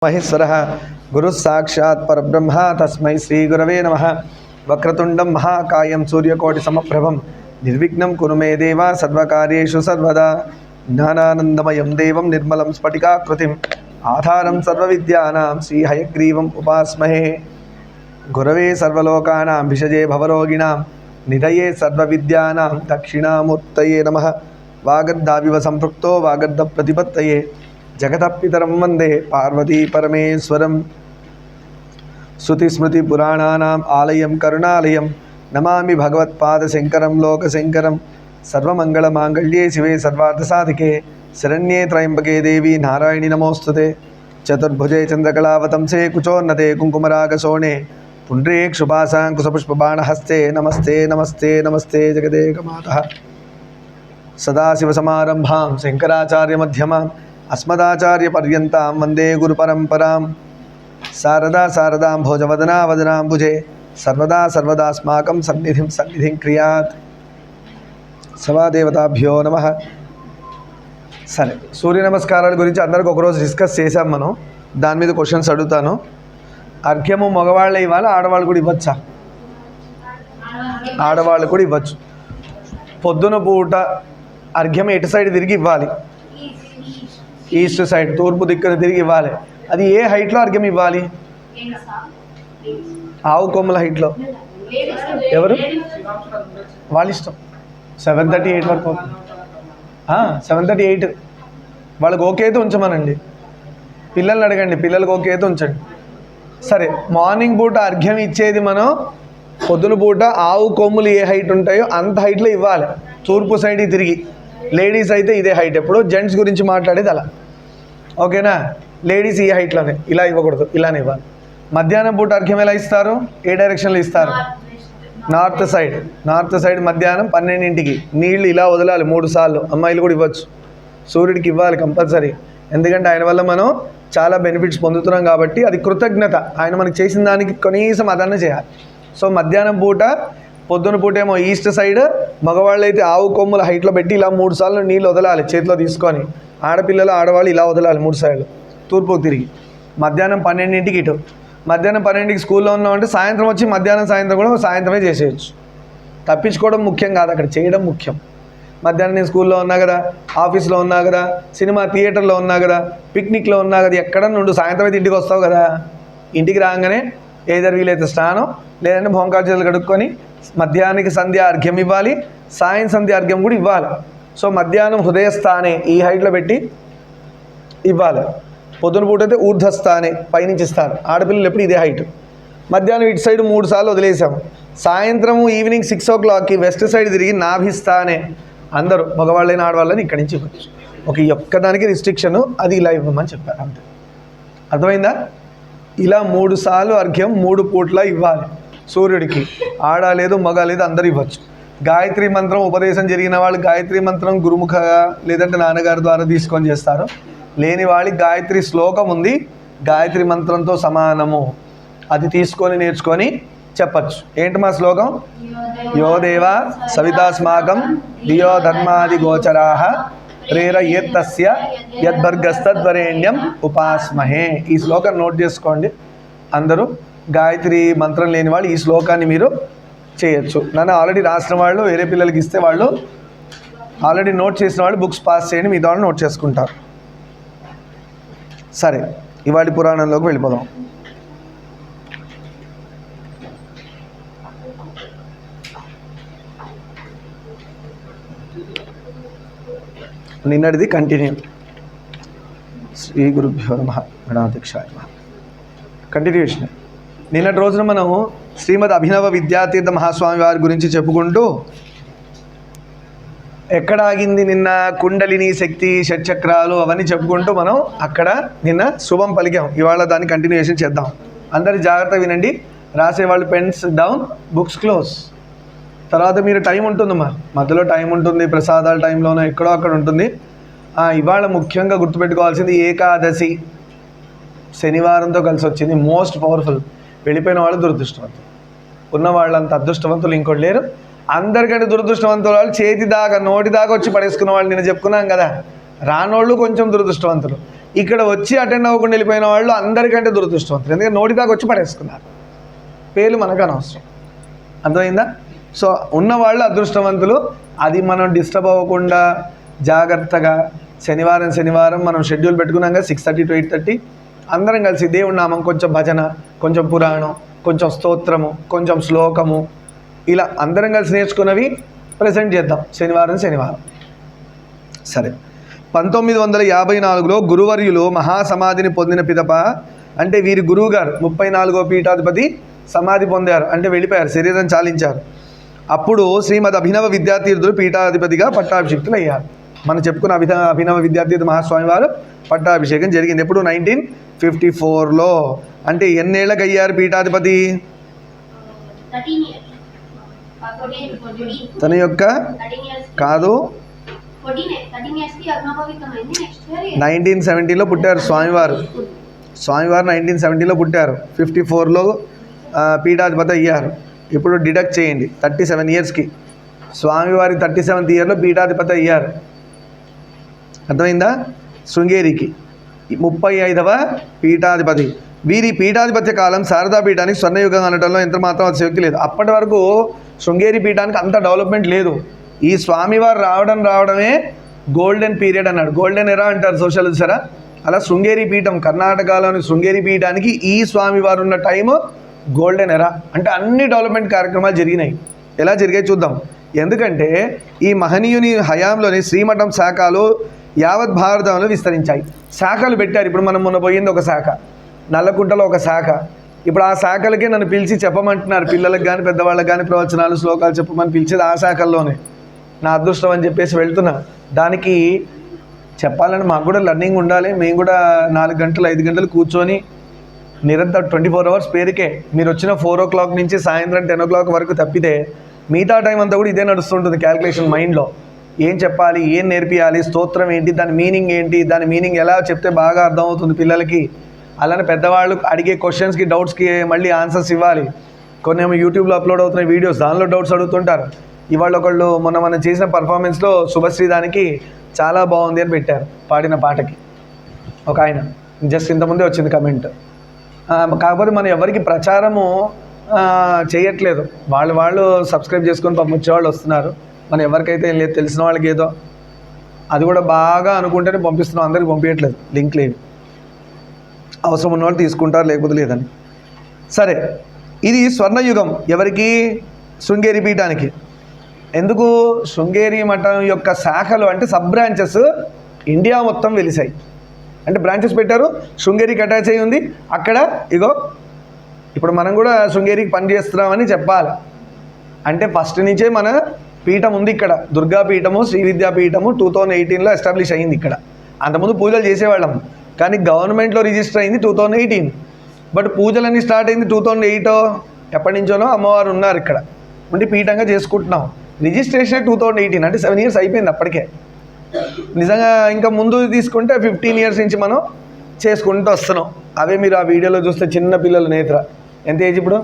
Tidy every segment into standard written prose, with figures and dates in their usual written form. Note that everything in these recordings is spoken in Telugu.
महेश्वरः गुरुः साक्षात् परब्रह्म तस्मै श्रीगुरवे नमः। वक्रतुण्डं महाकायं सूर्यकोटिसमप्रभं निर्विघ्नं कुरु मे देव सर्वकार्येषु सर्वदा। ज्ञानानन्दमयं देवं निर्मलं स्फटिकाकृतिम् आधारं सर्वविद्यानां श्रीहयग्रीवम् उपास्महे। गुरवे सर्वलोकानां भिषजे भवरोगिणां निधये सर्वविद्यानां दक्षिणामूर्तये नमः। वागर्धाविव सम्पृक्तो वागर्धप्रतिपत्तये जगतपितरं वंदे पार्वती परमेश्वरं। श्रुतिस्मृतिपुराणानाम् आलयं करुणालयं नमामि भगवत्पादशङ्करं लोकशङ्करं। सर्वमङ्गलमाङ्गल्ये शिवे सर्वार्थसाधिके शरण्ये त्र्यम्बके देवी नारायणि नमोस्तुते। चतुर्भुजे चन्द्रकलावतंसे कुचोन्नते कुङ्कुमरागशोणे पुण्ड्रीक्षुपाशाङ्कुशपुष्पबाणहस्ते नमस्ते नमस्ते नमस्ते जगदेकमातः। सदाशिवसमारम्भां शङ्कराचार्यमध्यमाम् अस्मदाचार्यपर्यन्तां वन्दे गुरुपरम्परां। शारदा शारदां भोजवदना वदनाम्बुजे सर्वदा सर्वदास्माकं सन्निधिं क्रियात्। సవాదేవతాభ్యో నమః। సరే, సూర్య నమస్కారాల గురించి అందరికి ఒకరోజు డిస్కస్ చేసాం మనం. దాని మీద క్వశ్చన్స్ అడుగుతాను. అర్ఘ్యము మగవాళ్ళే ఇవ్వాలి, ఆడవాళ్ళు కూడా ఇవ్వచ్చా? ఆడవాళ్ళు కూడా ఇవ్వచ్చు. పొద్దున పూట అర్ఘ్యం ఎటు సైడ్ తిరిగి ఇవ్వాలి? ఈస్ట్ సైడ్, తూర్పు దిక్కున తిరిగి ఇవ్వాలి. అది ఏ హైట్లో అర్ఘ్యం ఇవ్వాలి? ఆవు కొమ్ముల హైట్లో. ఎవరు? వాళ్ళ ఇష్టం. 7:38 వరకు అవుతుంది. 7:38 వాళ్ళకి ఓకే అయితే ఉంచమనండి. పిల్లల్ని అడగండి, పిల్లలకి ఓకే అయితే ఉంచండి. సరే, మార్నింగ్ పూట అర్ఘ్యం ఇచ్చేది మనం పొద్దున పూట ఆవు కొమ్ములు ఏ హైట్ ఉంటాయో అంత హైట్లో ఇవ్వాలి, తూర్పు సైడ్కి తిరిగి. లేడీస్ అయితే ఇదే హైట్. ఎప్పుడు జెంట్స్ గురించి మాట్లాడేది అలా, ఓకేనా? లేడీస్ ఈ హైట్లోనే, ఇలా ఇవ్వకూడదు, ఇలానే ఇవ్వాలి. మధ్యాహ్నం పూట అర్ఘ్యం ఎలా ఇస్తారు? ఏ డైరెక్షన్లో ఇస్తారు? North side. నార్త్ సైడ్ మధ్యాహ్నం 12ంటికి నీళ్లు ఇలా వదలాలి 3 సార్లు. అమ్మాయిలు కూడా ఇవ్వచ్చు. సూర్యుడికి ఇవ్వాలి కంపల్సరీ, ఎందుకంటే ఆయన వల్ల మనం చాలా బెనిఫిట్స్ పొందుతున్నాం కాబట్టి అది కృతజ్ఞత. ఆయన మనకి చేసిన దానికి కనీసం అదన్న చేయాలి. సో మధ్యాహ్నం పూట, పొద్దున పూట ఏమో ఈస్ట్ సైడ్, మగవాళ్ళు అయితే ఆవు కొమ్ముల హైట్లో పెట్టి ఇలా 3 సార్లు నీళ్ళు వదలాలి చేతిలో తీసుకొని. ఆడపిల్లలు ఆడవాళ్ళు ఇలా వదలాలి 3 సార్లు తూర్పుకు తిరిగి. మధ్యాహ్నం 12ంటికి ఇటు. మధ్యాహ్నం 12ంటికి స్కూల్లో ఉన్నామంటే సాయంత్రం వచ్చి మధ్యాహ్నం సాయంత్రం కూడా సాయంత్రమే చేసేయచ్చు. తప్పించుకోవడం ముఖ్యం కాదు, అక్కడ చేయడం ముఖ్యం. మధ్యాహ్నం నేను స్కూల్లో ఉన్నా కదా, ఆఫీస్లో ఉన్నా కదా, సినిమా థియేటర్లో ఉన్నా కదా, పిక్నిక్లో ఉన్నా కదా, ఎక్కడ నుండి సాయంత్రం అయితే ఇంటికి వస్తావు కదా. ఇంటికి రాగానే ఏదర్ వీలైతే స్నానం, లేదంటే భోంకాలు చేతులు కడుక్కొని మధ్యాహ్నానికి సంధ్య అర్ఘ్యం ఇవ్వాలి, సాయం సంధ్య అర్ఘ్యం కూడా ఇవ్వాలి. సో మధ్యాహ్నం హృదయస్థానే ఈ హైట్లో పెట్టి ఇవ్వాలి. పొద్దున పూట అయితే ఊర్ధ్వస్థానే పైనుంచి ఇస్తారు. ఆడపిల్లలు ఎప్పుడు ఇదే హైట్. మధ్యాహ్నం ఇటు సైడ్ 3 సార్లు వదిలేసాము. సాయంత్రము ఈవినింగ్ 6 o'clockకి వెస్ట్ సైడ్ తిరిగి నాభిస్థానే అందరూ మగవాళ్ళైన ఆడవాళ్ళని ఇక్కడి నుంచి ఇవ్వచ్చు. ఒక ఒక్కదానికి రిస్ట్రిక్షను, అది ఇలా ఇవ్వమని చెప్పారు అంతే. అర్థమైందా? ఇలా 3 సార్లు అర్ఘ్యం 3 పూట్ల ఇవ్వాలి సూర్యుడికి. ఆడ లేదు మగ లేదు అందరూ ఇవ్వచ్చు. గాయత్రి మంత్రం ఉపదేశం జరిగిన వాళ్ళు గాయత్రి మంత్రం గురుముఖగా లేదంటే నాన్నగారి ద్వారా తీసుకొని చేస్తారు. లేని వాళ్ళకి గాయత్రి శ్లోకం ఉంది, గాయత్రి మంత్రంతో సమానము, అది తీసుకొని నేర్చుకొని చెప్పచ్చు. ఏంటి మా శ్లోకం? యో దేవ సవితాస్మాకం ధియో ధర్మాది గోచరాః ప్రేరయేత్తస్య యద్భర్గస్తద్వరేణ్యం ఉపాస్మహే. ఈ శ్లోకం నోట్ చేసుకోండి అందరూ. గాయత్రి మంత్రం లేని వాళ్ళు ఈ శ్లోకాన్ని మీరు చేయొచ్చు. నన్ను ఆల్రెడీ రాసిన వాళ్ళు వేరే పిల్లలకి ఇస్తే వాళ్ళు ఆల్రెడీ నోట్ చేసిన వాళ్ళు బుక్స్ పాస్ చేయండి, మిగతా వాళ్ళు నోట్ చేసుకుంటారు. సరే, ఇవాళ పురాణంలోకి వెళ్ళిపోదాం. నిన్నటిది కంటిన్యూ. శ్రీ గురుభ్యో నమః గణాధ్యక్షాయ నమః. కంటిన్యూషన్. నిన్నటి రోజున మనం శ్రీమద్ అభినవ విద్యాతీర్థ మహాస్వామి వారి గురించి చెప్పుకుంటూ ఎక్కడ ఆగింది నిన్న? కుండలిని శక్తి, షట్చక్రాలు అవన్నీ చెప్పుకుంటూ మనం అక్కడ నిన్న శుభం పలికాం. ఇవాళ దాన్ని కంటిన్యూషన్ చేద్దాం. అందరి జాగ్రత్త వినండి. రాసేవాళ్ళు పెన్స్ డౌన్, బుక్స్ క్లోజ్. తర్వాత మీరు టైం ఉంటుందమ్మా, మధ్యలో టైం ఉంటుంది, ప్రసాదాల టైంలోనో ఎక్కడో అక్కడ ఉంటుంది. ఇవాళ ముఖ్యంగా గుర్తుపెట్టుకోవాల్సింది ఏకాదశి శనివారంతో కలిసి వచ్చింది. Most powerful. వెళ్ళిపోయిన వాళ్ళు దురదృష్టవంతులు, ఉన్న వాళ్ళంత అదృష్టవంతులు ఇంకోటి లేరు. అందరికంటే దురదృష్టవంతులు వాళ్ళు చేతి దాకా నోటి దాకా వచ్చి పడేసుకున్న వాళ్ళు నిన్న చెప్పుకున్నాం కదా. రానోళ్ళు కొంచెం దురదృష్టవంతులు, ఇక్కడ వచ్చి అటెండ్ అవ్వకుండా వెళ్ళిపోయిన వాళ్ళు అందరికంటే దురదృష్టవంతులు, ఎందుకంటే నోటి దాకా వచ్చి పడేసుకున్నారు. పేర్లు మనకు అనవసరం. అర్థమైందా? సో ఉన్నవాళ్ళు అదృష్టవంతులు. అది మనం డిస్టర్బ్ అవ్వకుండా జాగ్రత్తగా శనివారం మనం షెడ్యూల్ పెట్టుకున్నాం కదా, 6:30 to 8:30 అందరం కలిసి దేవుడి నామం, కొంచెం భజన, కొంచెం పురాణం, కొంచెం స్తోత్రము, కొంచెం శ్లోకము, ఇలా అందరం కలిసి నేర్చుకున్నవి ప్రజెంట్ చేద్దాం శనివారం. సరే, 1954లో గురువర్యులు మహాసమాధిని పొందిన పిదప, అంటే వీరి గురువు గారు 34వ పీఠాధిపతి సమాధి పొందారు, అంటే వెళ్ళిపోయారు, శరీరం చాలించారు. అప్పుడు శ్రీమద్ అభినవ విద్యాతీర్థులు పీఠాధిపతిగా పట్టాభిషిక్తులు అయ్యారు. మనం చెప్పుకున్న అభినవ విద్యాతీర్థ మహాస్వామి వారు పట్టాభిషేకం జరిగింది ఎప్పుడు? 1954లో. అంటే ఎన్నేళ్ళకి అయ్యారు పీఠాధిపతి? తన యొక్క కాదు, 1970లో పుట్టారు స్వామివారు. 1970లో పుట్టారు, 54లో పీఠాధిపతి అయ్యారు. ఇప్పుడు డిడక్ట్ చేయండి 37 ఇయర్స్కి. స్వామివారి 37th ఇయర్లో పీఠాధిపతి అయ్యారు. అర్థమైందా? శృంగేరికి 35వ పీఠాధిపతి. వీరి పీఠాధిపత్య కాలం శారదా పీఠానికి స్వర్ణయుగం అనడంలో ఎంత మాత్రం అతిశయోక్తి లేదు. అప్పటి వరకు శృంగేరి పీఠానికి అంత డెవలప్మెంట్ లేదు. ఈ స్వామివారు రావడమే గోల్డెన్ పీరియడ్ అన్నాడు. గోల్డెన్ ఎరా అంటారు సోషల్ సరా. అలా శృంగేరి పీఠం, కర్ణాటకలోని శృంగేరి పీఠానికి ఈ స్వామివారు ఉన్న టైము గోల్డెన్ ఎరా. అంటే అన్ని డెవలప్మెంట్ కార్యక్రమాలు జరిగినాయి. ఎలా జరిగాయి చూద్దాం. ఎందుకంటే ఈ మహనీయుని హయాంలోని శ్రీమఠం శాఖలు యావత్ భారతంలో విస్తరించాయి. శాఖలు పెట్టారు. ఇప్పుడు మనం మొన్న పోయింది ఒక శాఖ, నల్లకుంటలో ఒక శాఖ. ఇప్పుడు ఆ శాఖలకే నన్ను పిలిచి చెప్పమంటున్నారు, పిల్లలకు కానీ పెద్దవాళ్ళకి కానీ ప్రవచనాలు శ్లోకాలు చెప్పమని పిలిచేది ఆ శాఖల్లోనే. నా అదృష్టం అని చెప్పేసి వెళ్తున్నా. దానికి చెప్పాలని మాకు కూడా లర్నింగ్ ఉండాలి. మేము కూడా 4 గంటలు 5 గంటలు కూర్చొని నిరంతరం 24 hours పేరుకే. మీరు వచ్చిన 4 o'clock నుంచి సాయంత్రం 10 o'clock వరకు తప్పితే మిగతా టైం అంతా కూడా ఇదే నడుస్తుంటుంది క్యాల్కులేషన్ మైండ్లో. ఏం చెప్పాలి, ఏం నేర్పియాలి, స్తోత్రం ఏంటి, దాని మీనింగ్ ఏంటి, దాని మీనింగ్ ఎలా చెప్తే బాగా అర్థమవుతుంది పిల్లలకి. అలానే పెద్దవాళ్ళు అడిగే క్వశ్చన్స్కి, డౌట్స్కి మళ్ళీ ఆన్సర్స్ ఇవ్వాలి. కొన్ని ఏమో యూట్యూబ్లో అప్లోడ్ అవుతున్న వీడియోస్, దానిలో డౌట్స్ అడుగుతుంటారు. ఇవాళ ఒకళ్ళు మనం చేసిన పర్ఫార్మెన్స్లో శుభశ్రీ దానికి చాలా బాగుంది అని పెట్టారు, పాడిన పాటకి ఒక ఆయన. జస్ట్ ఇంతకుముందే వచ్చింది కమెంట్. కాకపోతే మనం ఎవరికి ప్రచారము చేయట్లేదు. వాళ్ళు సబ్స్క్రైబ్ చేసుకొని పంపించేవాళ్ళు వస్తున్నారు. మనం ఎవరికైతే ఏం లేదు, తెలిసిన వాళ్ళకి ఏదో అది కూడా బాగా అనుకుంటేనే పంపిస్తున్నాం, అందరికి పంపించట్లేదు లింక్ లేవి. అవసరం ఉన్న వాళ్ళు తీసుకుంటారు, లేకపోతే లేదని. సరే, ఇది స్వర్ణయుగం ఎవరికి? శృంగేరి పీఠానికి. ఎందుకు? శృంగేరి మఠం యొక్క శాఖలు అంటే సబ్ బ్రాంచెస్ ఇండియా మొత్తం వెలిసాయి. అంటే బ్రాంచెస్ పెట్టారు, శృంగేరికి అటాచ్ అయ్యి ఉంది. అక్కడ ఇగో ఇప్పుడు మనం కూడా శృంగేరికి పని చేస్తున్నామని చెప్పాలి. అంటే ఫస్ట్ నుంచే మన పీఠం ఉంది ఇక్కడ. దుర్గా పీఠము, శ్రీ విద్యా పీఠము 2018లో ఎస్టాబ్లిష్ అయింది ఇక్కడ. అంతకుముందు పూజలు చేసేవాళ్ళం, కానీ గవర్నమెంట్లో రిజిస్టర్ అయింది 2018. బట్ పూజలన్నీ స్టార్ట్ అయింది 2008 ఎప్పటి నుంచోనో అమ్మవారు ఉన్నారు ఇక్కడ ఉండి పీఠంగా చేసుకుంటున్నాం. రిజిస్ట్రేషన్ 2018, అంటే 7 years అయిపోయింది అప్పటికే. నిజంగా ఇంకా ముందు తీసుకుంటే 15 years నుంచి మనం చేసుకుంటూ వస్తున్నాం. అవే మీరు ఆ వీడియోలో చూస్తే చిన్న పిల్లలు నేత్ర ఎంత ఏజ్ ఇప్పుడు?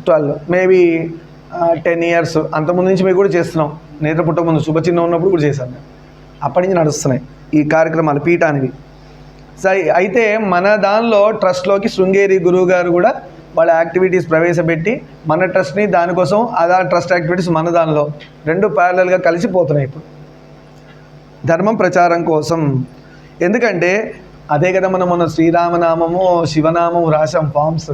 12, మేబీ 10 years. అంతకుముందు నుంచి మేము కూడా చేస్తున్నాం. నేత్ర పుట్టక ముందు శుభచిహ్నం ఉన్నప్పుడు కూడా చేశాను. అప్పటి నుంచి నడుస్తున్నాయి ఈ కార్యక్రమాలు పీఠానికి. అయితే మన దానిలో ట్రస్ట్లోకి శృంగేరి గురువు గారు కూడా వాళ్ళ యాక్టివిటీస్ ప్రవేశపెట్టి మన ట్రస్ట్ని దానికోసం అదా ట్రస్ట్ యాక్టివిటీస్ మన దానిలో 2 ప్యారలల్గా కలిసిపోతున్నాయి ఇప్పుడు ధర్మం ప్రచారం కోసం. ఎందుకంటే అదే కదా మన శ్రీరామనామము శివనామము రాసాం ఫామ్స్,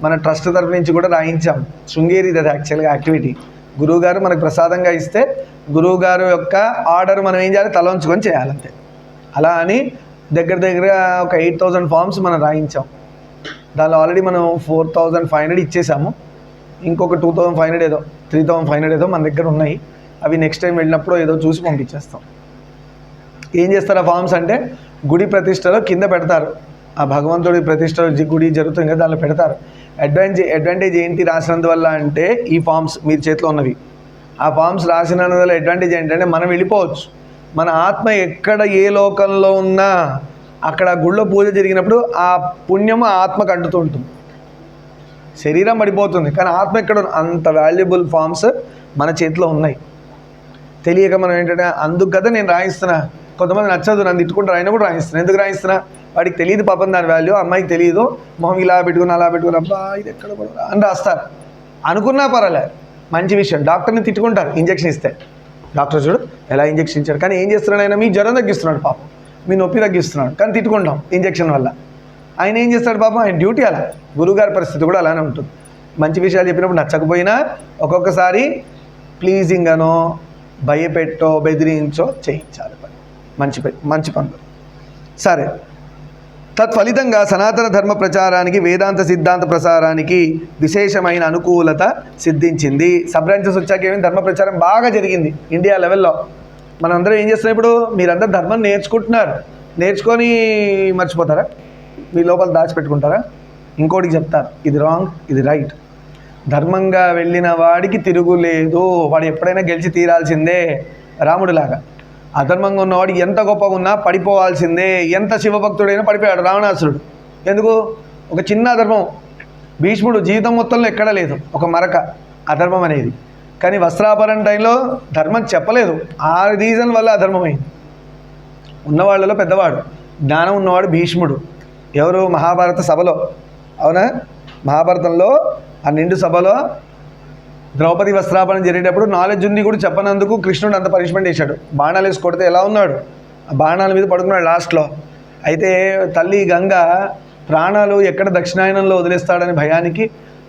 మన ట్రస్ట్ తరఫు నుంచి కూడా రాయించాం. శృంగేరి అది యాక్చువల్గా యాక్టివిటీ గురువుగారు మనకు ప్రసాదంగా ఇస్తే గురువుగారు యొక్క ఆర్డర్ మనం ఏం చేయాలి? తల ఉంచుకొని చేయాలంతే. అలా అని దగ్గర ఒక 8,000 ఫామ్స్ మనం రాయించాం. దానిలో ఆల్రెడీ మనం 4,500 ఇచ్చేసాము. ఇంకొక 2,500 ఏదో 3,500 ఏదో మన దగ్గర ఉన్నాయి. అవి నెక్స్ట్ టైం వెళ్ళినప్పుడు ఏదో చూసి పంపించేస్తాం. ఏం చేస్తారు ఆ ఫామ్స్ అంటే గుడి ప్రతిష్టలో కింద పెడతారు. ఆ భగవంతుడి ప్రతిష్టలో గుడి జరుగుతుంది కదా, దానిలో పెడతారు. అడ్వాంటేజ్ ఏంటి రాసినందువల్ల అంటే ఈ ఫామ్స్ మీరు చేతిలో ఉన్నవి. ఆ ఫామ్స్ రాసినందువల్ల అడ్వాంటేజ్ ఏంటంటే మనం వెళ్ళిపోవచ్చు. మన ఆత్మ ఎక్కడ ఏ లోకంలో ఉన్నా అక్కడ గుళ్ళో పూజ జరిగినప్పుడు ఆ పుణ్యము ఆత్మకు అంటుతూ ఉంటుంది. శరీరం పడిపోతుంది కానీ ఆత్మ ఎక్కడ, అంత వాల్యుబుల్ ఫామ్స్ మన చేతిలో ఉన్నాయి. తెలియక మనం ఏంటంటే అందుకు కదా నేను రాయిస్తున్నా, కొంతమంది నచ్చదు, నన్ను తిట్టుకుంటారు, అయినా కూడా రాయిస్తున్నాను. ఎందుకు రాయిస్తున్నా? వాడికి తెలియదు పాపం దాని వాల్యూ, అమ్మాయికి తెలియదు, మొహం ఇలా పెట్టుకుని అలా పెట్టుకుని అబ్బా ఇది ఎక్కడ కూడా అని రాస్తారు. అనుకున్నా పర్వాలే, మంచి విషయం. డాక్టర్ని తిట్టుకుంటారు ఇంజక్షన్ ఇస్తే, డాక్టర్ చూడు ఎలా ఇంజక్షన్ ఇచ్చాడు, కానీ ఏం చేస్తున్నాడు ఆయన? మీ జ్వరం తగ్గిస్తున్నాడు పాపం, మీ నొప్పి తగ్గిస్తున్నాడు, కానీ తిట్టుకుంటాం ఇంజక్షన్ వల్ల. ఆయన ఏం చేస్తాడు పాపం? ఆయన డ్యూటీ అలా. గురువుగారి పరిస్థితి కూడా అలానే ఉంటుంది. మంచి విషయాలు చెప్పినప్పుడు నచ్చకపోయినా ఒక్కొక్కసారి ప్లీజింగ్ అనో భయపెట్టో బెదిరించో చేయించాలి పని, మంచి పనులు. సరే, తత్ఫలితంగా సనాతన ధర్మ ప్రచారానికి, వేదాంత సిద్ధాంత ప్రసారానికి విశేషమైన అనుకూలత సిద్ధించింది. సబ్ బ్రాంచెస్ వచ్చాక ఏమైంది? ధర్మ ప్రచారం బాగా జరిగింది ఇండియా లెవెల్లో. మనం అందరం ఏం చేస్తున్నాం ఇప్పుడు? మీరందరూ ధర్మం నేర్చుకుంటున్నారు, నేర్చుకొని మర్చిపోతారా? మీ లోపల దాచిపెట్టుకుంటారా? ఇంకోటికి చెప్తారు, ఇది రాంగ్, ఇది రైట్. ధర్మంగా వెళ్ళిన వాడికి తిరుగులేదు, వాడు ఎప్పుడైనా గెలిచి తీరాల్సిందే, రాముడిలాగా. అధర్మంగా ఉన్నవాడు ఎంత గొప్పగా ఉన్నా పడిపోవాల్సిందే. ఎంత శివభక్తుడైనా పడిపోయాడు రావణాసురుడు. ఎందుకు? ఒక చిన్న అధర్మం. భీష్ముడు జీవితం మొత్తంలో ఎక్కడా లేదు ఒక మరక అధర్మం అనేది, కానీ వస్త్రాపరణ టైంలో ధర్మం చెప్పలేదు. ఆ రీజన్ వల్ల అధర్మమైంది. ఉన్నవాళ్ళలో పెద్దవాడు, జ్ఞానం ఉన్నవాడు భీష్ముడు. ఎవరు? మహాభారత సభలో, అవునా? మహాభారతంలో ఆ నిండు సభలో ద్రౌపది వస్త్రాపరణ జరిగేటప్పుడు నాలెడ్జ్ ఉంది కూడా చెప్పనందుకు కృష్ణుడు అంత పనిష్మెంట్ చేశాడు. బాణాలు వేసి కొడితే ఎలా ఉన్నాడు? ఆ బాణాల మీద పడుకున్నాడు లాస్ట్లో. అయితే తల్లి గంగ ప్రాణాలు ఎక్కడ దక్షిణాయనంలో వదిలేస్తాడని భయానికి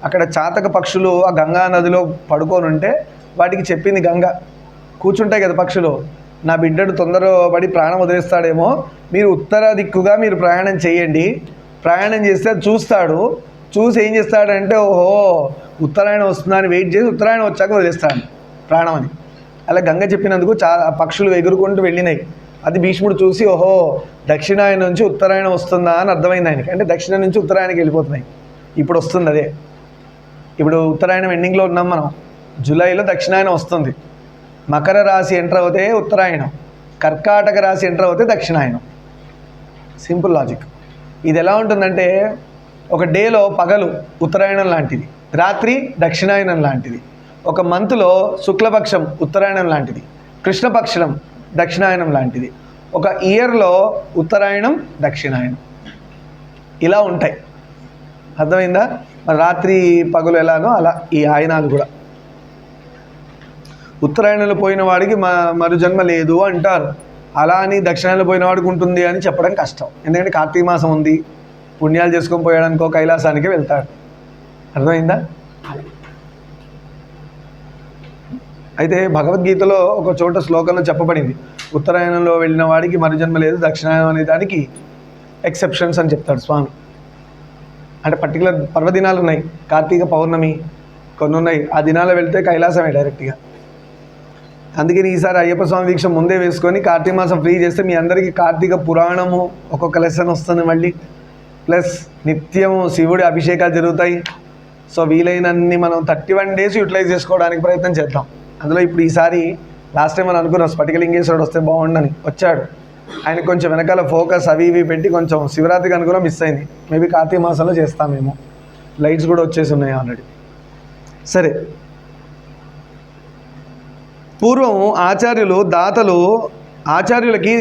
అక్కడ చాతక పక్షులు ఆ గంగా నదిలో పడుకొని ఉంటే వాటికి చెప్పింది గంగ, కూర్చుంటాయి కదా పక్షులు, నా బిడ్డడు తొందరపడి ప్రాణం వదిలేస్తాడేమో, మీరు ఉత్తర దిక్కుగా మీరు ప్రయాణం చేయండి, ప్రయాణం చేస్తే చూస్తాడు, చూసి ఏం చేస్తాడంటే ఓహో ఉత్తరాయణం వస్తుందని వెయిట్ చేసి ఉత్తరాయణం వచ్చాక వదిలేస్తాడు ప్రాణం అని. అలా గంగ చెప్పినందుకు పక్షులు ఎగురుకుంటూ వెళ్ళినాయి. అది భీష్ముడు చూసి ఓహో దక్షిణాయనం నుంచి ఉత్తరాయణం వస్తుందా అని అర్థమైంది ఆయనకి. అంటే దక్షిణం నుంచి ఉత్తరాయణకి వెళ్ళిపోతున్నాయి, ఇప్పుడు వస్తుంది అదే. ఇప్పుడు ఉత్తరాయణం ఎండింగ్లో ఉన్నాం మనం, జూలైలో దక్షిణాయనం వస్తుంది. మకర రాశి ఎంటర్ అవుతే ఉత్తరాయణం, కర్కాటక రాశి ఎంటర్ అవుతే దక్షిణాయనం. Simple logic. ఇది ఎలా ఉంటుందంటే ఒక డేలో పగలు ఉత్తరాయణం లాంటిది, రాత్రి దక్షిణాయనం లాంటిది. ఒక మంత్లో శుక్లపక్షం ఉత్తరాయణం లాంటిది, కృష్ణపక్షం దక్షిణాయనం లాంటిది. ఒక ఇయర్లో ఉత్తరాయణం దక్షిణాయనం ఇలా ఉంటాయి. అర్థమైందా? మరి రాత్రి పగలు ఎలానో అలా ఈ ఆయనాలు కూడా. ఉత్తరాయణంలో పోయిన వాడికి మరు జన్మ లేదు అంటారు. అలా అని దక్షిణాయనంలో పోయిన వాడికి ఉంటుంది అని చెప్పడం కష్టం. ఎందుకంటే కార్తీక మాసం ఉంది, పుణ్యాలు చేసుకొని పోయాడనుకో కైలాసానికి వెళ్తాడు. అర్థమైందా? అయితే భగవద్గీతలో ఒక చోట శ్లోకంలో చెప్పబడింది, ఉత్తరాయణంలో వెళ్ళిన వాడికి మరుజన్మ లేదు, దక్షిణాయనం అనే దానికి ఎక్సెప్షన్స్ అని చెప్తాడు స్వామి. అంటే పర్టికులర్ పర్వదినాలు ఉన్నాయి, కార్తీక పౌర్ణమి కొన్ని ఉన్నాయి, ఆ దినాల్లో వెళ్తే కైలాసమే డైరెక్ట్గా. అందుకని ఈసారి అయ్యప్ప స్వామి దీక్ష ముందే వేసుకొని కార్తీక మాసం ఫ్రీ చేస్తే మీ అందరికీ కార్తీక పురాణము ఒక్కొక్క లెసన్ వస్తుంది మళ్ళీ, ప్లస్ నిత్యం శివుడి అభిషేకాలు జరుగుతాయి. సో వీలైనన్ని మనం 31 days యూటిలైజ్ చేసుకోవడానికి ప్రయత్నం చేద్దాం. అందులో ఇప్పుడు ఈసారి లాస్ట్ టైం మనం అనుకున్నాం స్ఫటికలింగేశ్వరుడు వస్తే బాగుండని, వచ్చాడు. ఆయనకు కొంచెం వెనకాల ఫోకస్ అవి ఇవి పెట్టి కొంచెం శివరాత్రికి అనుకున్నా మిస్ అయింది. మేబీ కార్తీక మాసంలో చేస్తామేమో, లైట్స్ కూడా వచ్చేసి ఉన్నాయి ఆల్రెడీ. సరే, పూర్వం ఆచార్యులకి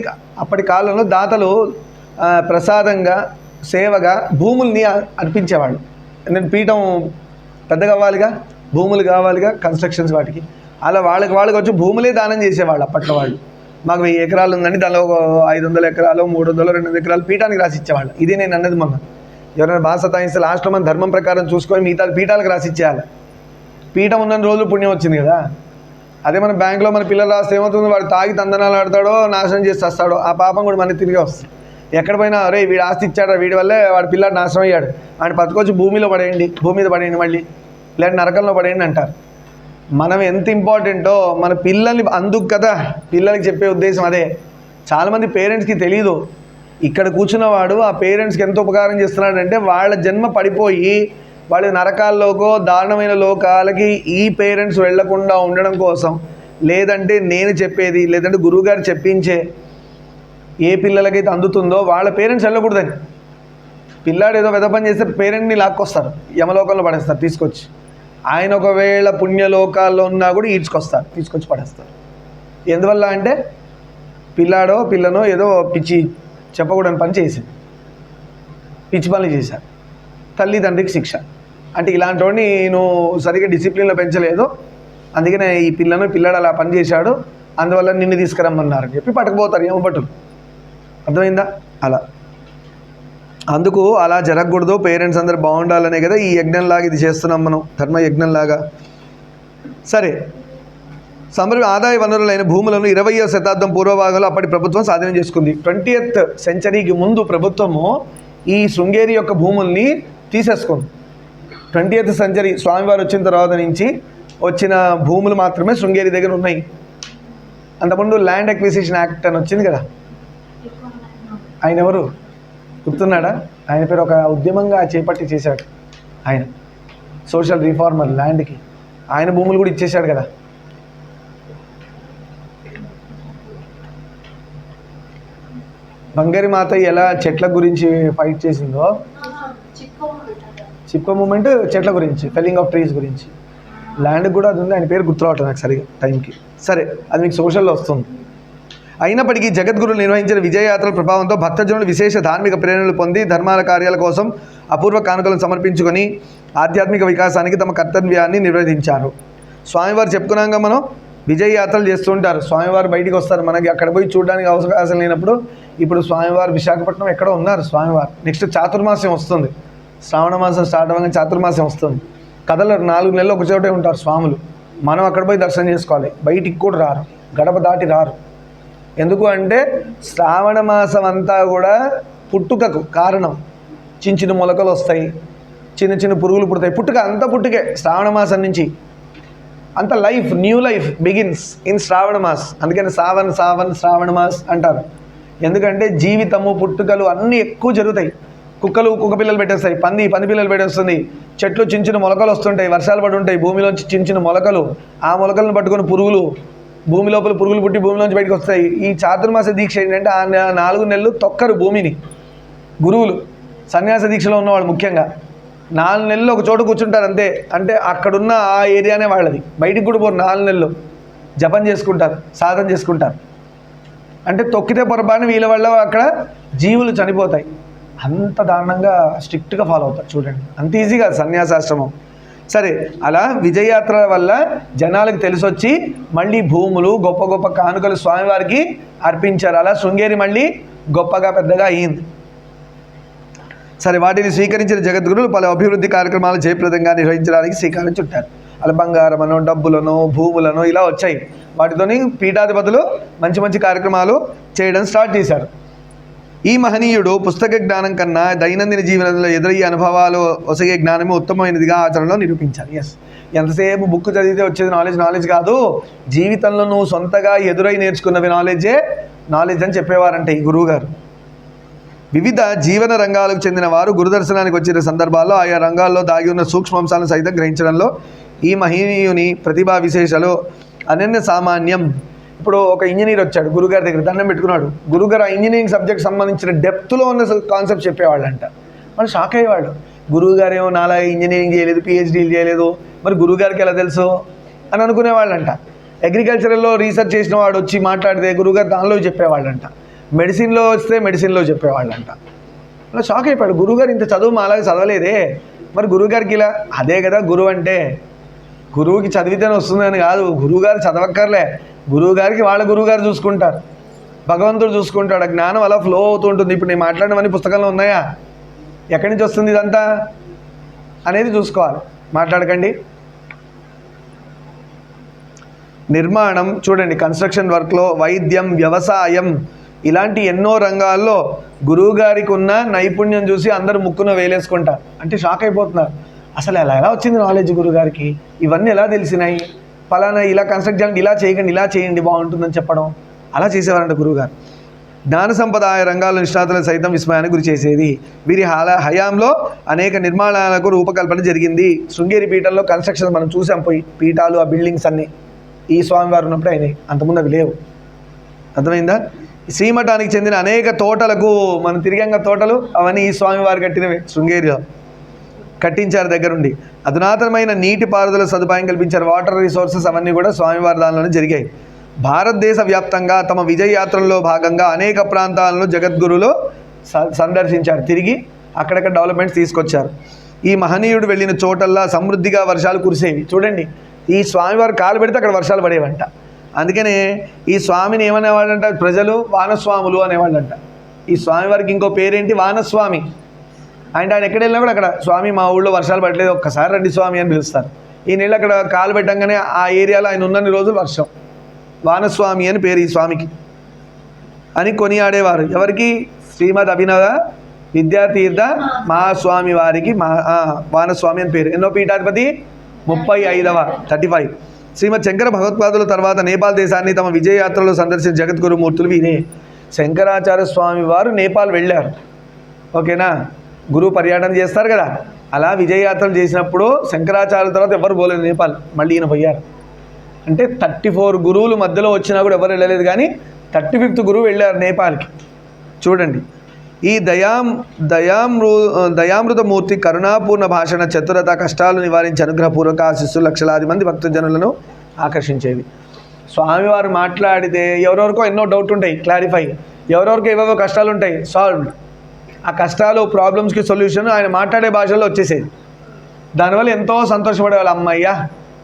అప్పటి కాలంలో దాతలు ప్రసాదంగా సేవగా భూముల్ని అర్పించేవాళ్ళు. ఎందుకంటే పీఠం పెద్దగా అవ్వాలిగా, భూములు కావాలిగా, కన్స్ట్రక్షన్స్ వాటికి. అలా వాళ్ళకి వచ్చి భూములే దానం చేసేవాళ్ళు అప్పట్లో. వాళ్ళు మాకు 1000 ఎకరాలు ఉందండి, దానిలో ఒక 500 ఎకరాలు 300 200 ఎకరాలు పీఠానికి రాసిచ్చేవాళ్ళు. ఇది నేను అన్నది మొన్న, ఎవరైనా బాగా సతాయిస్తే లాస్ట్లో మన ధర్మం ప్రకారం చూసుకొని మిగతా పీఠాలకు రాసిచ్చేయాలి. పీఠం ఉన్న రోజులు పుణ్యం వచ్చింది కదా. అదే మన బ్యాంకులో మన పిల్లలు రాస్తే ఏమవుతుంది, వాడు తాగి తందనాలు ఆడతాడో నాశనం చేసి వస్తాడో, ఆ పాపం కూడా మనకి తిరిగి వస్తుంది. ఎక్కడ పోయినా అరే వీడు ఆస్తి ఇచ్చాడు, వీడి వల్లే వాడి పిల్లాడు నాశనం అయ్యాడు, వాడిని పట్టుకొచ్చి భూమి మీద పడేయండి మళ్ళీ, లేదా నరకంలో పడేయండి అంటారు. మనం ఎంత ఇంపార్టెంటో మన పిల్లల్ని, అందుకు కదా పిల్లలకి చెప్పే ఉద్దేశం అదే. చాలామంది పేరెంట్స్కి తెలీదు, ఇక్కడ కూర్చున్నవాడు ఆ పేరెంట్స్కి ఎంత ఉపకారం చేస్తున్నాడంటే వాళ్ళ జన్మ పడిపోయి వాళ్ళు నరకాల్లోకో దారుణమైన లోకాలకి ఈ పేరెంట్స్ వెళ్లకుండా ఉండడం కోసం, లేదంటే నేను చెప్పేది లేదంటే గురువుగారు చెప్పించే ఏ పిల్లలకైతే అందుతుందో వాళ్ళ పేరెంట్స్ వెళ్ళకూడదని. పిల్లాడు ఏదో వెద పని చేస్తే పేరెంట్ని లాక్కొస్తారు, యమలోకంలో పడేస్తారు తీసుకొచ్చి. ఆయన ఒకవేళ పుణ్యలోకాల్లో ఉన్నా కూడా తీసుకొచ్చి పడేస్తారు. ఎందువల్ల అంటే పిల్లాడో పిల్లనో ఏదో పిచ్చి చెప్పకూడని పని చేసింది, పిచ్చి పనులు చేశారు, తల్లిదండ్రికి శిక్ష. అంటే ఇలాంటి వాడిని నువ్వు సరిగ్గా డిసిప్లిన్లో పెంచలేదు, అందుకనే ఈ పిల్లాడు అలా పని చేశాడు, అందువల్ల నిన్ను తీసుకురమ్మన్నారు అని చెప్పి పట్టుకుపోతారు యమభటులు. అర్థమైందా? అలా అందుకు అలా జరగకూడదు, పేరెంట్స్ అందరు బాగుండాలనే కదా ఈ యజ్ఞంలాగా ఇది చేస్తున్నాం మనం, ధర్మ యజ్ఞంలాగా. సరే, ఆదాయ వనరులైన భూములను 20వ శతాబ్దం పూర్వభాగంలో అప్పటి ప్రభుత్వం స్వాధీనం చేసుకుంది. 20th సెంచరీకి ముందు ప్రభుత్వము ఈ శృంగేరి యొక్క భూముల్ని తీసేసుకుంది. 20th సెంచరీ స్వామివారు వచ్చిన తర్వాత నుంచి వచ్చిన భూములు మాత్రమే శృంగేరి దగ్గర ఉన్నాయి. అంతకుముందు ల్యాండ్ అక్విజిషన్ యాక్ట్ అని వచ్చింది కదా, ఆయన ఎవరు గుర్తున్నాడా? ఆయన పేరు ఒక ఉద్యమంగా చేపట్టి చేశాడు ఆయన, సోషల్ రిఫార్మర్. ల్యాండ్కి ఆయన భూములు కూడా ఇచ్చేశాడు కదా. బంగారి మాత ఎలా చెట్ల గురించి ఫైట్ చేసిందో, చిప్కో మూమెంట్ చెట్ల గురించి, ఫెల్లింగ్ ఆఫ్ ట్రీస్ గురించి. ల్యాండ్ కూడా అది ఉంది, ఆయన పేరు గుర్తురావట్లేదు నాకు సరిగా టైంకి. సరే, అది మీకు సోషల్లో వస్తుంది. అయినప్పటికీ జగద్గురులు నిర్వహించిన విజయయాత్రల ప్రభావంతో భక్తజనులు విశేష ధార్మిక ప్రేరణలు పొంది ధర్మాల కార్యాల కోసం అపూర్వ కానుకలను సమర్పించుకొని ఆధ్యాత్మిక వికాసానికి తమ కర్తవ్యాన్ని నిర్వహించారు. స్వామివారు చెప్పుకున్నాక మనం విజయయాత్రలు చేస్తూ ఉంటారు. స్వామివారు బయటికి వస్తారు, మనకి అక్కడ పోయి చూడడానికి అవకాశం లేనప్పుడు. ఇప్పుడు స్వామివారు విశాఖపట్నం ఎక్కడో ఉన్నారు స్వామివారు. నెక్స్ట్ చాతుర్మాస్యం వస్తుంది, శ్రావణ మాసం స్టార్ట్ అవ్వగానే చాతుర్మాస్యం వస్తుంది. కథలు 4 నెలలు ఒక చోటే ఉంటారు స్వాములు. మనం అక్కడ పోయి దర్శనం చేసుకోవాలి, బయటికి కూడా రారు, గడప దాటి రారు. ఎందుకు అంటే శ్రావణ మాసం అంతా కూడా పుట్టుకకు కారణం. చిన్న చిన్న మొలకలు వస్తాయి, చిన్న చిన్న పురుగులు పుడతాయి, పుట్టుక అంతా పుట్టుకే. శ్రావణ మాసం నుంచి అంత life, new life begins in Shravana mass. అందుకని సావన్ శ్రావణ మాస్ అంటారు. ఎందుకంటే జీవితము, పుట్టుకలు అన్నీ ఎక్కువ జరుగుతాయి. కుక్కలు కుక్క పిల్లలు పెట్టేస్తాయి, పంది పిల్లలు పెట్టేస్తుంది, చెట్లు చిన్న చిన్న మొలకలు వస్తుంటాయి, వర్షాలు పడి ఉంటాయి, భూమిలోంచి చిన్న చిన్న మొలకలు, ఆ మొలకలను పట్టుకొని పురుగులు, భూమి లోపల పురుగులు పుట్టి భూమిలోంచి బయటకు వస్తాయి. ఈ చాతుర్మాస దీక్ష ఏంటంటే ఆ 4 నెలలు తొక్కరు భూమిని. గురువులు సన్యాస దీక్షలో ఉన్నవాళ్ళు ముఖ్యంగా 4 నెలలు ఒక చోట కూర్చుంటారు అంతే. అంటే అక్కడున్న ఆ ఏరియానే వాళ్ళది, బయటికి కూడా పోరు. 4 నెలలు జపం చేసుకుంటారు, సాధన చేసుకుంటారు. అంటే తొక్కితే పొరపాటున వీళ్ళ వల్ల అక్కడ జీవులు చనిపోతాయి. అంత దారుణంగా స్ట్రిక్ట్గా ఫాలో అవుతారు. చూడండి, అంత ఈజీగా సన్యాసాశ్రమం. సరే, అలా విజయయాత్ర వల్ల జనాలకు తెలిసొచ్చి మళ్ళీ భూములు, గొప్ప గొప్ప కానుకలు స్వామివారికి అర్పించారు. అలా శృంగేరి మళ్ళీ గొప్పగా పెద్దగా అయింది. సరే, వాటిని స్వీకరించిన జగద్గురులు పలు అభివృద్ధి కార్యక్రమాలు జయప్రదంగా నిర్వహించడానికి శ్రీకారం చుట్టారు. అలా బంగారమనో, డబ్బులను, భూములను ఇలా వచ్చాయి. వాటితోని పీఠాధిపతులు మంచి మంచి కార్యక్రమాలు చేయడం స్టార్ట్ చేశారు. ఈ మహనీయుడు పుస్తక జ్ఞానం కన్నా దైనందిన జీవనంలో ఎదురయ్యే అనుభవాలు ఒసగే జ్ఞానమే ఉత్తమమైనదిగా ఆచరణలో నిరూపించారు. ఎస్, ఎంతసేపు బుక్ చదివితే వచ్చేది నాలెడ్జ్ కాదు, జీవితంలో నువ్వు సొంతగా ఎదురై నేర్చుకున్నవి నాలెడ్జ్ అని చెప్పేవారంటే ఈ గురువుగారు. వివిధ జీవన రంగాలకు చెందిన వారు గురుదర్శనానికి వచ్చిన సందర్భాల్లో ఆయా రంగాల్లో దాగి ఉన్న సూక్ష్మాంశాలను సైతం గ్రహించడంలో ఈ మహనీయుని ప్రతిభా విశేషాలు అనన్య సామాన్యం. ఇప్పుడు ఒక ఇంజనీర్ వచ్చాడు గురుగారి దగ్గర, దండం పెట్టుకున్నాడు. గురుగారు ఆ ఇంజనీరింగ్ సబ్జెక్ట్ సంబంధించిన డెప్త్లో ఉన్న కాన్సెప్ట్ చెప్పేవాళ్ళంట. వాళ్ళు షాక్ అయ్యేవాళ్ళు. గురువుగారు ఏమో నాలా ఇంజనీరింగ్ చేయలేదు, పిహెచ్డీలు చేయలేదు, మరి గురువుగారికి ఎలా తెలుసు అని అనుకునేవాళ్ళంట. అగ్రికల్చరల్లో రీసెర్చ్ చేసిన వాడు వచ్చి మాట్లాడితే గురువుగారు దానిలో చెప్పేవాళ్ళంట. మెడిసిన్లో వస్తే మెడిసిన్లో చెప్పేవాళ్ళంట. అలా షాక్ అయిపోయాడు. గురువుగారు ఇంత చదువు మా అలాగే చదవలేదే, మరి గురువుగారికి ఇలా. అదే కదా గురువు అంటే, గురువుకి చదివితేనే వస్తుందని కాదు, గురువుగారు చదవక్కర్లే. గురువుగారికి వాళ్ళ గురువుగారు చూసుకుంటారు, భగవంతుడు చూసుకుంటాడు. ఆ జ్ఞానం అలా ఫ్లో అవుతూ ఉంటుంది. ఇప్పుడు నేను మాట్లాడినవన్నీ పుస్తకంలో ఉన్నాయా, ఎక్కడి నుంచి వస్తుంది ఇదంతా అనేది చూసుకోవాలి. మాట్లాడకండి. నిర్మాణం చూడండి, కన్స్ట్రక్షన్ వర్క్లో, వైద్యం, వ్యవసాయం, ఇలాంటి ఎన్నో రంగాల్లో గురువుగారికి ఉన్న నైపుణ్యం చూసి అందరూ ముక్కున వేలేసుకుంటారు. అంటే షాక్ అయిపోతున్నారు, అసలు ఎలా వచ్చింది నాలెడ్జ్ గురువుగారికి, ఇవన్నీ ఎలా తెలిసినాయి, ఫలానా ఇలా కన్స్ట్రక్ట్ చేయండి, ఇలా చేయండి బాగుంటుందని చెప్పడం, అలా చేసేవారంట గురువుగారు. జ్ఞాన సంపద ఆయా రంగాల్లో నిష్ణాతులను సైతం విస్మయానికి గురి చేసేది. వీరి హయాంలో అనేక నిర్మాణాలకు రూపకల్పన జరిగింది. శృంగేరి పీఠంలో కన్స్ట్రక్షన్ మనం చూసాం, పోయి పీఠాలు, ఆ బిల్డింగ్స్ అన్నీ ఈ స్వామివారు ఉన్నప్పుడు అయినాయి, అంతకుముందు అవి లేవు. అర్థమైందా? శ్రీమఠానికి చెందిన అనేక తోటలకు మనం తిరిగంగా తోటలు, అవన్నీ ఈ స్వామివారు కట్టినవి. శృంగేరిలో కట్టించారు దగ్గరుండి. అధునాతనమైన నీటి పారుదల సదుపాయం కల్పించారు. వాటర్ రిసోర్సెస్ అవన్నీ కూడా స్వామివారి దానిలోనే జరిగాయి. భారతదేశ వ్యాప్తంగా తమ విజయయాత్రలో భాగంగా అనేక ప్రాంతాలను జగద్గురులు సందర్శించారు. తిరిగి అక్కడక్కడ డెవలప్మెంట్స్ తీసుకొచ్చారు. ఈ మహనీయుడు వెళ్ళిన చోటల్లా సమృద్ధిగా వర్షాలు కురిసేవి. చూడండి, ఈ స్వామివారు కాలు పెడితే అక్కడ వర్షాలు పడేవంట. అందుకనే ఈ స్వామిని ఏమనేవాళ్ళంట ప్రజలు? వానస్వాములు అనేవాళ్ళంట. ఈ స్వామివారికి ఇంకో పేరేంటి? వానస్వామి. అంటే ఆయన ఎక్కడ వెళ్ళినా కూడా అక్కడ స్వామి మా ఊళ్ళో వర్షాలు పడలేదు, ఒక్కసారి రండి స్వామి అని పిలుస్తారు. ఈ నీళ్ళు అక్కడ కాలు పెట్టంగానే ఆ ఏరియాలో ఆయన ఉన్నన్ని రోజులు వర్షం. వానస్వామి అని పేరు ఈ స్వామికి అని కొనియాడేవారు. ఎవరికి? శ్రీమద్ అభినవ విద్యాతీర్థ మహాస్వామి వారికి వానస్వామి అని పేరు. ఎన్నో పీఠాధిపతి? 35వ 35. శ్రీమద్ శంకర భగవత్పాదుల తర్వాత నేపాల్ దేశాన్ని తమ విజయయాత్రలో సందర్శించిన జగద్గురుమూర్తులు వీరే. శంకరాచార్య స్వామి వారు నేపాల్ వెళ్ళారు. ఓకేనా? గురువు పర్యటన చేస్తారు కదా, అలా విజయయాత్రలు చేసినప్పుడు శంకరాచార్యుల తర్వాత ఎవరు పోలేదు నేపాల్, మళ్ళీ ఈయన పోయారు. అంటే 34 గురువులు మధ్యలో వచ్చినా కూడా ఎవరు వెళ్ళలేదు, కానీ 35th గురువు వెళ్ళారు నేపాల్కి. చూడండి, ఈ దయామృతమూర్తి కరుణాపూర్ణ భాషణ, చతురత, కష్టాలు నివారించి అనుగ్రహపూర్వక ఆశీస్సులు లక్షలాది మంది భక్తజనులను ఆకర్షించేవి. స్వామివారు మాట్లాడితే ఎవరెవరికో ఎన్నో డౌట్ ఉంటాయి, క్లారిఫై. ఎవరెవరికో ఏవేవో కష్టాలు ఉంటాయి, సాల్వ్డ్. ఆ కష్టాలు ప్రాబ్లమ్స్కి సొల్యూషన్ ఆయన మాట్లాడే భాషలో వచ్చేసేది. దానివల్ల ఎంతో సంతోషపడేవాళ్ళు. అమ్మయ్యా,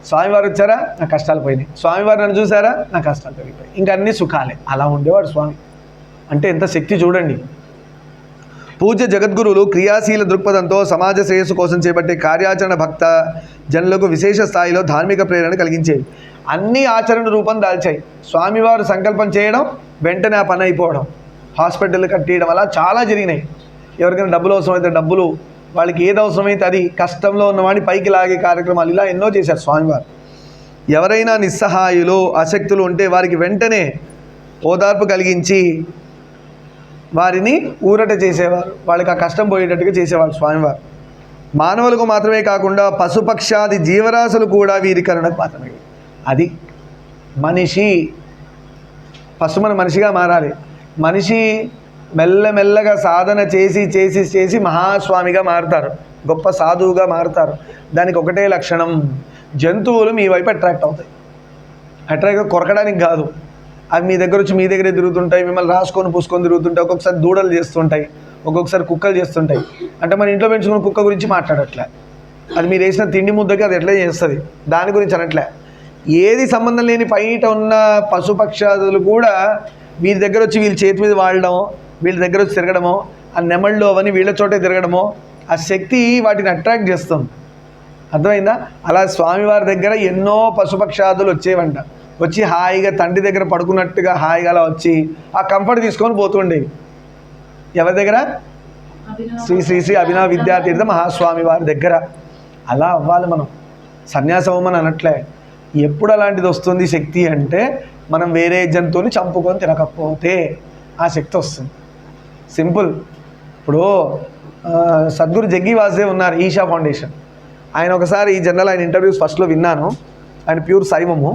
స్వామివారు వచ్చారా, నా కష్టాలు పోయినాయి. స్వామివారు నన్ను చూసారా, నా కష్టాలు పెరిగిపోయి. ఇంకా అన్నీ సుఖాలే. అలా ఉండేవాడు స్వామి. అంటే ఎంత శక్తి చూడండి. పూజ్య జగద్గురువులు క్రియాశీల దృక్పథంతో సమాజ శ్రేయస్సు కోసం చేపట్టే కార్యాచరణ భక్త జనులకు విశేష స్థాయిలో ధార్మిక ప్రేరణ కలిగించేవి. అన్నీ ఆచరణ రూపం దాల్చాయి. స్వామివారు సంకల్పం చేయడం, వెంటనే ఆ పని అయిపోవడం, హాస్పిటల్ కట్టేయడం, అలా చాలా జరిగినాయి. ఎవరికైనా డబ్బులు అవసరమైతే డబ్బులు, వాళ్ళకి ఏది అవసరమైతే అది, కష్టంలో ఉన్నవాడిని పైకి లాగే కార్యక్రమాలు, ఇలా ఎన్నో చేశారు స్వామివారు. ఎవరైనా నిస్సహాయులు, అశక్తులు ఉంటే వారికి వెంటనే ఓదార్పు కలిగించి వారిని ఊరట చేసేవారు. వాళ్ళకి ఆ కష్టం పోయేటట్టుగా చేసేవారు స్వామివారు. మానవులకు మాత్రమే కాకుండా పశుపక్షాది జీవరాశులు కూడా వీరి కరుణకు మాత్రమే. అది మనిషి ఫస్ట్ మన మనిషిగా మారాలి. మనిషి మెల్లమెల్లగా సాధన చేసి చేసి చేసి మహాస్వామిగా మారుతారు, గొప్ప సాధువుగా మారుతారు. దానికి ఒకటే లక్షణం, జంతువులు మీ వైపు అట్రాక్ట్ అవుతాయి. అట్రాక్ట్ కొరకడానికి కాదు, అవి మీ దగ్గర వచ్చి మీ దగ్గరే తిరుగుతుంటాయి, మిమ్మల్ని రాసుకొని పూసుకొని తిరుగుతుంటాయి. ఒక్కొక్కసారి దూడలు చేస్తుంటాయి, ఒక్కొక్కసారి కుక్కలు చేస్తుంటాయి. అంటే మన ఇంట్లో పెంచుకున్న కుక్క గురించి మాట్లాడట్లే, అది మీరు వేసిన తిండి ముద్దకి అది ఎట్లా చేస్తుంది, దాని గురించి అనట్లే. ఏది సంబంధం లేని బయట ఉన్న పశుపక్షాదులు కూడా వీరి దగ్గర వచ్చి వీళ్ళ చేతి మీద వాడడం, వీళ్ళ దగ్గర వచ్చి తిరగడమో, ఆ నెమళ్ళు అవన్నీ వీళ్ళ చోటే తిరగడమో, ఆ శక్తి వాటిని అట్రాక్ట్ చేస్తుంది. అర్థమైందా? అలా స్వామివారి దగ్గర ఎన్నో పశుపక్షాదులు వచ్చేవంట. వచ్చి హాయిగా తండ్రి దగ్గర పడుకున్నట్టుగా హాయిగా అలా వచ్చి ఆ కంఫర్ట్ తీసుకొని పోతుండేవి. ఎవరి దగ్గర? శ్రీ శ్రీ శ్రీ అభినవ విద్యాతీర్థ మహాస్వామి వారి దగ్గర. అలా అవ్వాలి మనం. సన్యాసం అవ్వమని అనట్లే. ఎప్పుడు అలాంటిది వస్తుంది శక్తి అంటే, మనం వేరే జంతువుని చంపుకొని తినకపోతే ఆ శక్తి వస్తుంది. సింపుల్. ఇప్పుడు సద్గురు జగ్గి వాసుదేవ్ ఉన్నారు, ఈషా ఫౌండేషన్. ఆయన ఒకసారి ఈ జనరల్ ఆయన ఇంటర్వ్యూస్ ఫస్ట్లో విన్నాను. ఆయన ప్యూర్ శైవము.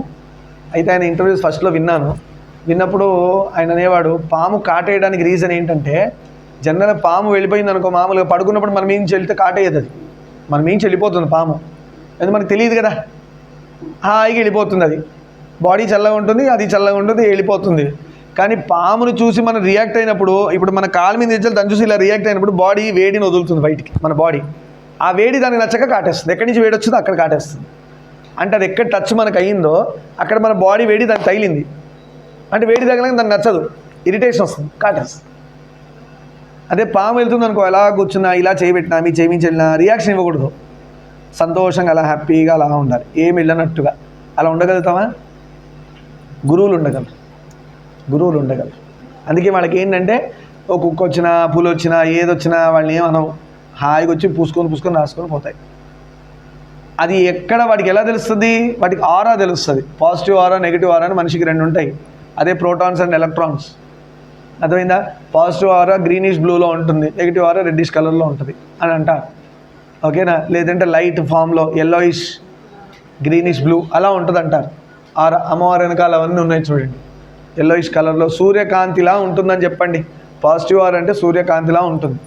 అయితే ఆయన ఇంటర్వ్యూస్ ఫస్ట్లో విన్నప్పుడు ఆయన అనేవాడు, పాము కాటేయడానికి రీజన్ ఏంటంటే, జనరల్ పాము వెళ్ళిపోయింది అనుకో, మామూలుగా పడుకున్నప్పుడు మనం ఏం వెళ్తే కాటేయదు, అది మనం ఏం వెళ్ళిపోతుంది పాము, అది మనకు తెలియదు కదా, హాయిగా వెళ్ళిపోతుంది. అది బాడీ చల్లగా ఉంటుంది, అది చల్లగా ఉంటుంది, వెళ్ళిపోతుంది. కానీ పామును చూసి మనం రియాక్ట్ అయినప్పుడు, ఇప్పుడు మన కాలు మీద తెచ్చాలి, దాన్ని చూసి ఇలా రియాక్ట్ అయినప్పుడు బాడీ వేడిని వదులుతుంది బయటికి. మన బాడీ ఆ వేడి దానికి నచ్చక కాటేస్తుంది. ఎక్కడి నుంచి వేడి వచ్చిందో అక్కడ కాటేస్తుంది. అంటే అది ఎక్కడ టచ్ మనకు అయ్యిందో అక్కడ మన బాడీ వేడి దానికి తగిలింది అంటే, వేడి తగలగా దానికి నచ్చదు, ఇరిటేషన్ వస్తుంది, కాటేస్తుంది. అదే పాము వెళ్తుంది అనుకో, ఎలా కూర్చున్నా, ఇలా చేయబెట్టినా, మీ చేయించి వెళ్ళినా రియాక్షన్ ఇవ్వకూడదు. సంతోషంగా అలా హ్యాపీగా అలా ఉండాలి, ఏమి వెళ్ళనట్టుగా. అలా ఉండగలుగుతామా? గురువులు ఉండగలరు. అందుకే వాళ్ళకి ఏంటంటే, ఓ కుక్క వచ్చినా, పూలు వచ్చినా, ఏదొచ్చినా వాళ్ళని ఏమనవు, హాయిగా వచ్చి పూసుకొని రాసుకొని పోతాయి. అది ఎక్కడ వాటికి ఎలా తెలుస్తుంది? వాటికి ఆరా తెలుస్తుంది. పాజిటివ్ ఆరా, నెగిటివ్ ఆరా అని మనిషికి 2 ఉంటాయి. అదే ప్రోటాన్స్ అండ్ ఎలక్ట్రాన్స్. అర్థమైందా? పాజిటివ్ ఆరా గ్రీనిష్ బ్లూలో ఉంటుంది, నెగిటివ్ ఆరా రెడ్డిష్ కలర్లో ఉంటుంది అని అంటారు. ఓకేనా? లేదంటే లైట్ ఫామ్లో ఎల్లోయిష్, గ్రీనిష్ బ్లూ అలా ఉంటుంది అంటారు. ఆరా అమ్మవారి వెనకాల అవన్నీ ఉన్నాయి చూడండి, ఎల్లోయిష్ కలర్లో సూర్యకాంతిలా ఉంటుందని చెప్పండి. పాజిటివ్ ఆరా అంటే సూర్యకాంతిలా ఉంటుంది.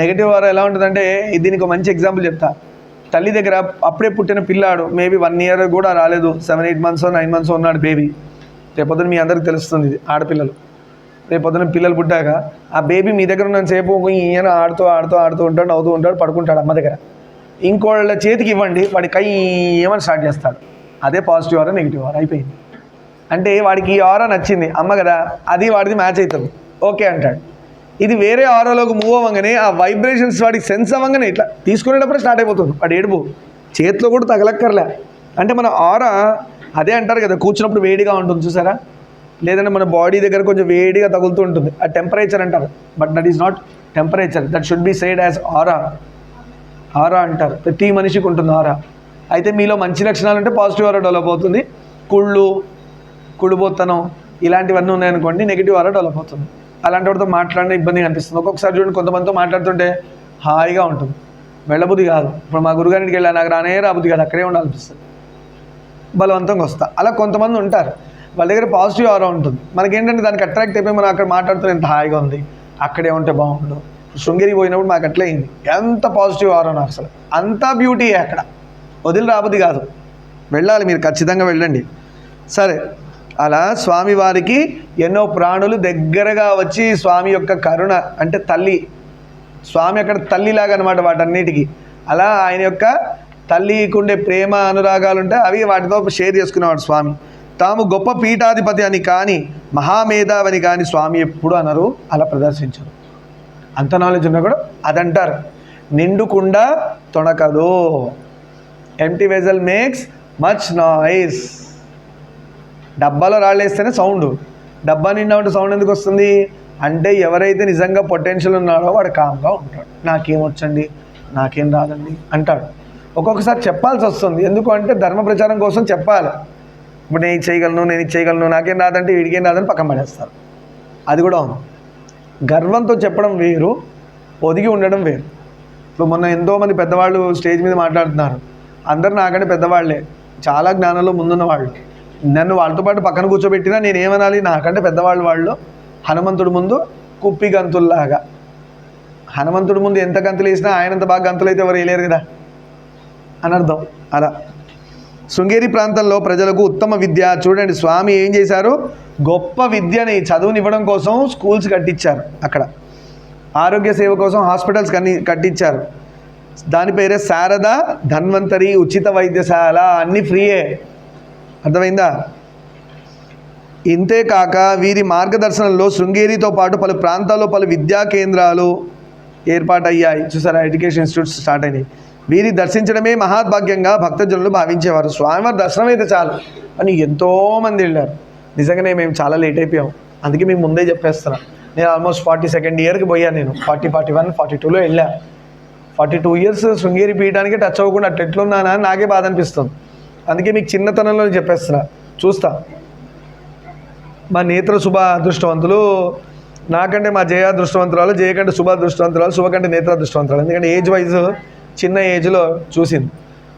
నెగిటివ్ ఆరా ఎలా ఉంటుందంటే, దీనికి ఒక మంచి ఎగ్జాంపుల్ చెప్తా. తల్లి దగ్గర అప్పుడే పుట్టిన పిల్లాడు, మేబీ 1 year కూడా రాలేదు, 7-8 months 9 months ఉన్నాడు బేబీ. రేపొద్దున మీ అందరికి తెలుస్తుంది ఇది. ఆడపిల్లలు రేపొద్దున పిల్లలు పుట్టాక ఆ బేబీ మీ దగ్గర ఉన్నంతసేపు ఈయన ఆడుతూ ఉంటాడు, నవ్వుతూ ఉంటాడు, పడుకుంటాడు అమ్మ దగ్గర. ఇంకోళ్ళ చేతికి ఇవ్వండి, వాడి కై ఏమని స్టార్ట్ చేస్తాడు. అదే పాజిటివ్ ఆరా నెగిటివ్ ఆరా అయిపోయింది. అంటే వాడికి ఈ ఆరా నచ్చింది అమ్మ కదా, అది వాడిది మ్యాచ్ అవుతుంది, ఓకే అంటాడు. ఇది వేరే ఆరాలోకి మూవ్ అవ్వగానే ఆ వైబ్రేషన్స్ వాడికి సెన్స్ అవ్వగానే ఇట్లా తీసుకునేటప్పుడు స్టార్ట్ అయిపోతుంది వాడు ఏడుపు. చేతిలో కూడా తగలక్కర్లే. అంటే మన ఆరా అదే అంటారు కదా, కూర్చున్నప్పుడు వేడిగా ఉంటుంది చూసారా, లేదంటే మన బాడీ దగ్గర కొంచెం వేడిగా తగులుతూ ఉంటుంది, ఆ టెంపరేచర్ అంటారు. But that is not temperature, that should be said as aura. Aura అంటారు, ప్రతి మనిషికి ఉంటుంది ఆరా. అయితే మీలో మంచి లక్షణాలు అంటే పాజిటివ్ ఆరా డెవలప్ అవుతుంది. కుళ్ళుబోత్తనం ఇలాంటివన్నీ ఉన్నాయనుకోండి, నెగిటివ్ ఆరా డెవలప్ అవుతుంది. అలాంటి వాడితో మాట్లాడిన ఇబ్బందిగా అనిపిస్తుంది. ఒక్కొక్కసారి చూడండి, కొంతమందితో మాట్లాడుతుంటే హాయిగా ఉంటుంది, వెళ్ళబుద్ధి కాదు. ఇప్పుడు మా గురుగారికి వెళ్ళా, నాకు రాబుద్ధి కాదు, అక్కడే ఉండాలనిపిస్తుంది, బలవంతంగా వస్తా. అలా కొంతమంది ఉంటారు, వాళ్ళ దగ్గర పాజిటివ్ ఆరా ఉంటుంది. మనకేంటంటే దానికి అట్రాక్ట్ అయిపోయి మనం అక్కడ మాట్లాడుతూ ఎంత హాయిగా ఉంది, అక్కడే ఉంటే బాగుండు. శృంగేరి పోయినప్పుడు మాకు అట్లే అయింది, ఎంత పాజిటివ్ ఆరా నాకు, అసలు అంతా బ్యూటీ అక్కడ, వదిలి రాబుద్ధి కాదు. వెళ్ళాలి, మీరు ఖచ్చితంగా వెళ్ళండి. సరే, అలా స్వామివారికి ఎన్నో ప్రాణులు దగ్గరగా వచ్చి స్వామి యొక్క కరుణ అంటే తల్లి, స్వామి అక్కడ తల్లిలాగా అనమాట వాటన్నిటికీ. అలా ఆయన యొక్క తల్లికి ఉండే ప్రేమ అనురాగాలు ఉంటాయి, అవి వాటితో షేర్ చేసుకునేవాడు స్వామి. తాము గొప్ప పీఠాధిపతి అని కానీ మహామేధావని కానీ స్వామి ఎప్పుడు అనరు, అలా ప్రదర్శించరు. అంత నాలెడ్జ్ ఉన్నా కూడా అదంటారు, నిండుకుండా తొణకదు, empty vessel makes much noise. డబ్బాలో రాళ్ళేస్తేనే సౌండ్, డబ్బా నిండా ఉంటే సౌండ్ ఎందుకు వస్తుంది అంటే, ఎవరైతే నిజంగా పొటెన్షియల్ ఉన్నాడో వాడు కామ్గా ఉంటాడు. నాకేమొచ్చండి, నాకేం రాదండి అంటాడు. ఒక్కొక్కసారి చెప్పాల్సి వస్తుంది, ఎందుకు అంటే ధర్మ ప్రచారం కోసం చెప్పాలి. ఇప్పుడు నేను ఇది చేయగలను, నాకేం రాదంటే వీడికేం రాదని పక్కన పడేస్తారు. అది కూడా ఉంది. గర్వంతో చెప్పడం వేరు, ఒదిగి ఉండడం వేరు. ఇప్పుడు మొన్న ఎంతోమంది పెద్దవాళ్ళు స్టేజ్ మీద మాట్లాడుతున్నారు, అందరు నాకంటే పెద్దవాళ్లే, చాలా జ్ఞానంలో ముందున్న వాళ్ళు. నన్ను వాళ్ళతో పాటు పక్కన కూర్చోబెట్టినా నేనేమనాలి, నాకంటే పెద్దవాళ్ళు వాళ్ళు. హనుమంతుడి ముందు కుప్పి గంతుల్లాగా, హనుమంతుడి ముందు ఎంత గంతులు వేసినా ఆయనంత బాగా గంతులు అయితే ఎవరు వేయలేరు కదా అని అర్థం. అలా శృంగేరి ప్రాంతంలో ప్రజలకు ఉత్తమ విద్య, చూడండి స్వామి ఏం చేశారు, గొప్ప విద్యని చదువునివ్వడం కోసం స్కూల్స్ కట్టించారు, అక్కడ ఆరోగ్య సేవ కోసం హాస్పిటల్స్ కట్టించారు. దాని పేరే శారద ధన్వంతరి ఉచిత వైద్యశాల, అన్నీ ఫ్రీయే, అర్థమైందా. ఇంతేకాక వీరి మార్గదర్శనంలో శృంగేరితో పాటు పలు ప్రాంతాల్లో పలు విద్యా కేంద్రాలు ఏర్పాటయ్యాయి. చూసారా, ఎడ్యుకేషన్ ఇన్స్టిట్యూట్స్ స్టార్ట్ అయినాయి. వీరి దర్శించడమే మహాభాగ్యంగా భక్తజనులు భావించేవారు. స్వామివారి దర్శనం అయితే చాలు అని ఎంతోమంది వెళ్ళారు. నిజంగానే మేము చాలా లేట్ అయిపోయాం, అందుకే మేము ముందే చెప్పేస్తున్నాం. నేను ఆల్మోస్ట్ 42nd ఇయర్కి పోయాను, నేను 40, 41, 42లో వెళ్ళా. 42 years శృంగేరి పీఠానికి టచ్ అవ్వకుండా అట్లా ఎట్లున్నానా అని నాకే బాధ అనిపిస్తుంది. అందుకే మీకు చిన్నతనంలో చెప్పేస్తున్నా. చూస్తా, మా నేత్ర శుభ అదృష్టవంతులు నాకంటే మా జయ అదృష్టవంతురాలు, జయ కంటే శుభ అదృష్టవంతురాలు, శుభ కంటే నేత్ర అదృష్టవంతురాలు. ఎందుకంటే ఏజ్ వైజ్ చిన్న ఏజ్లో చూసింది.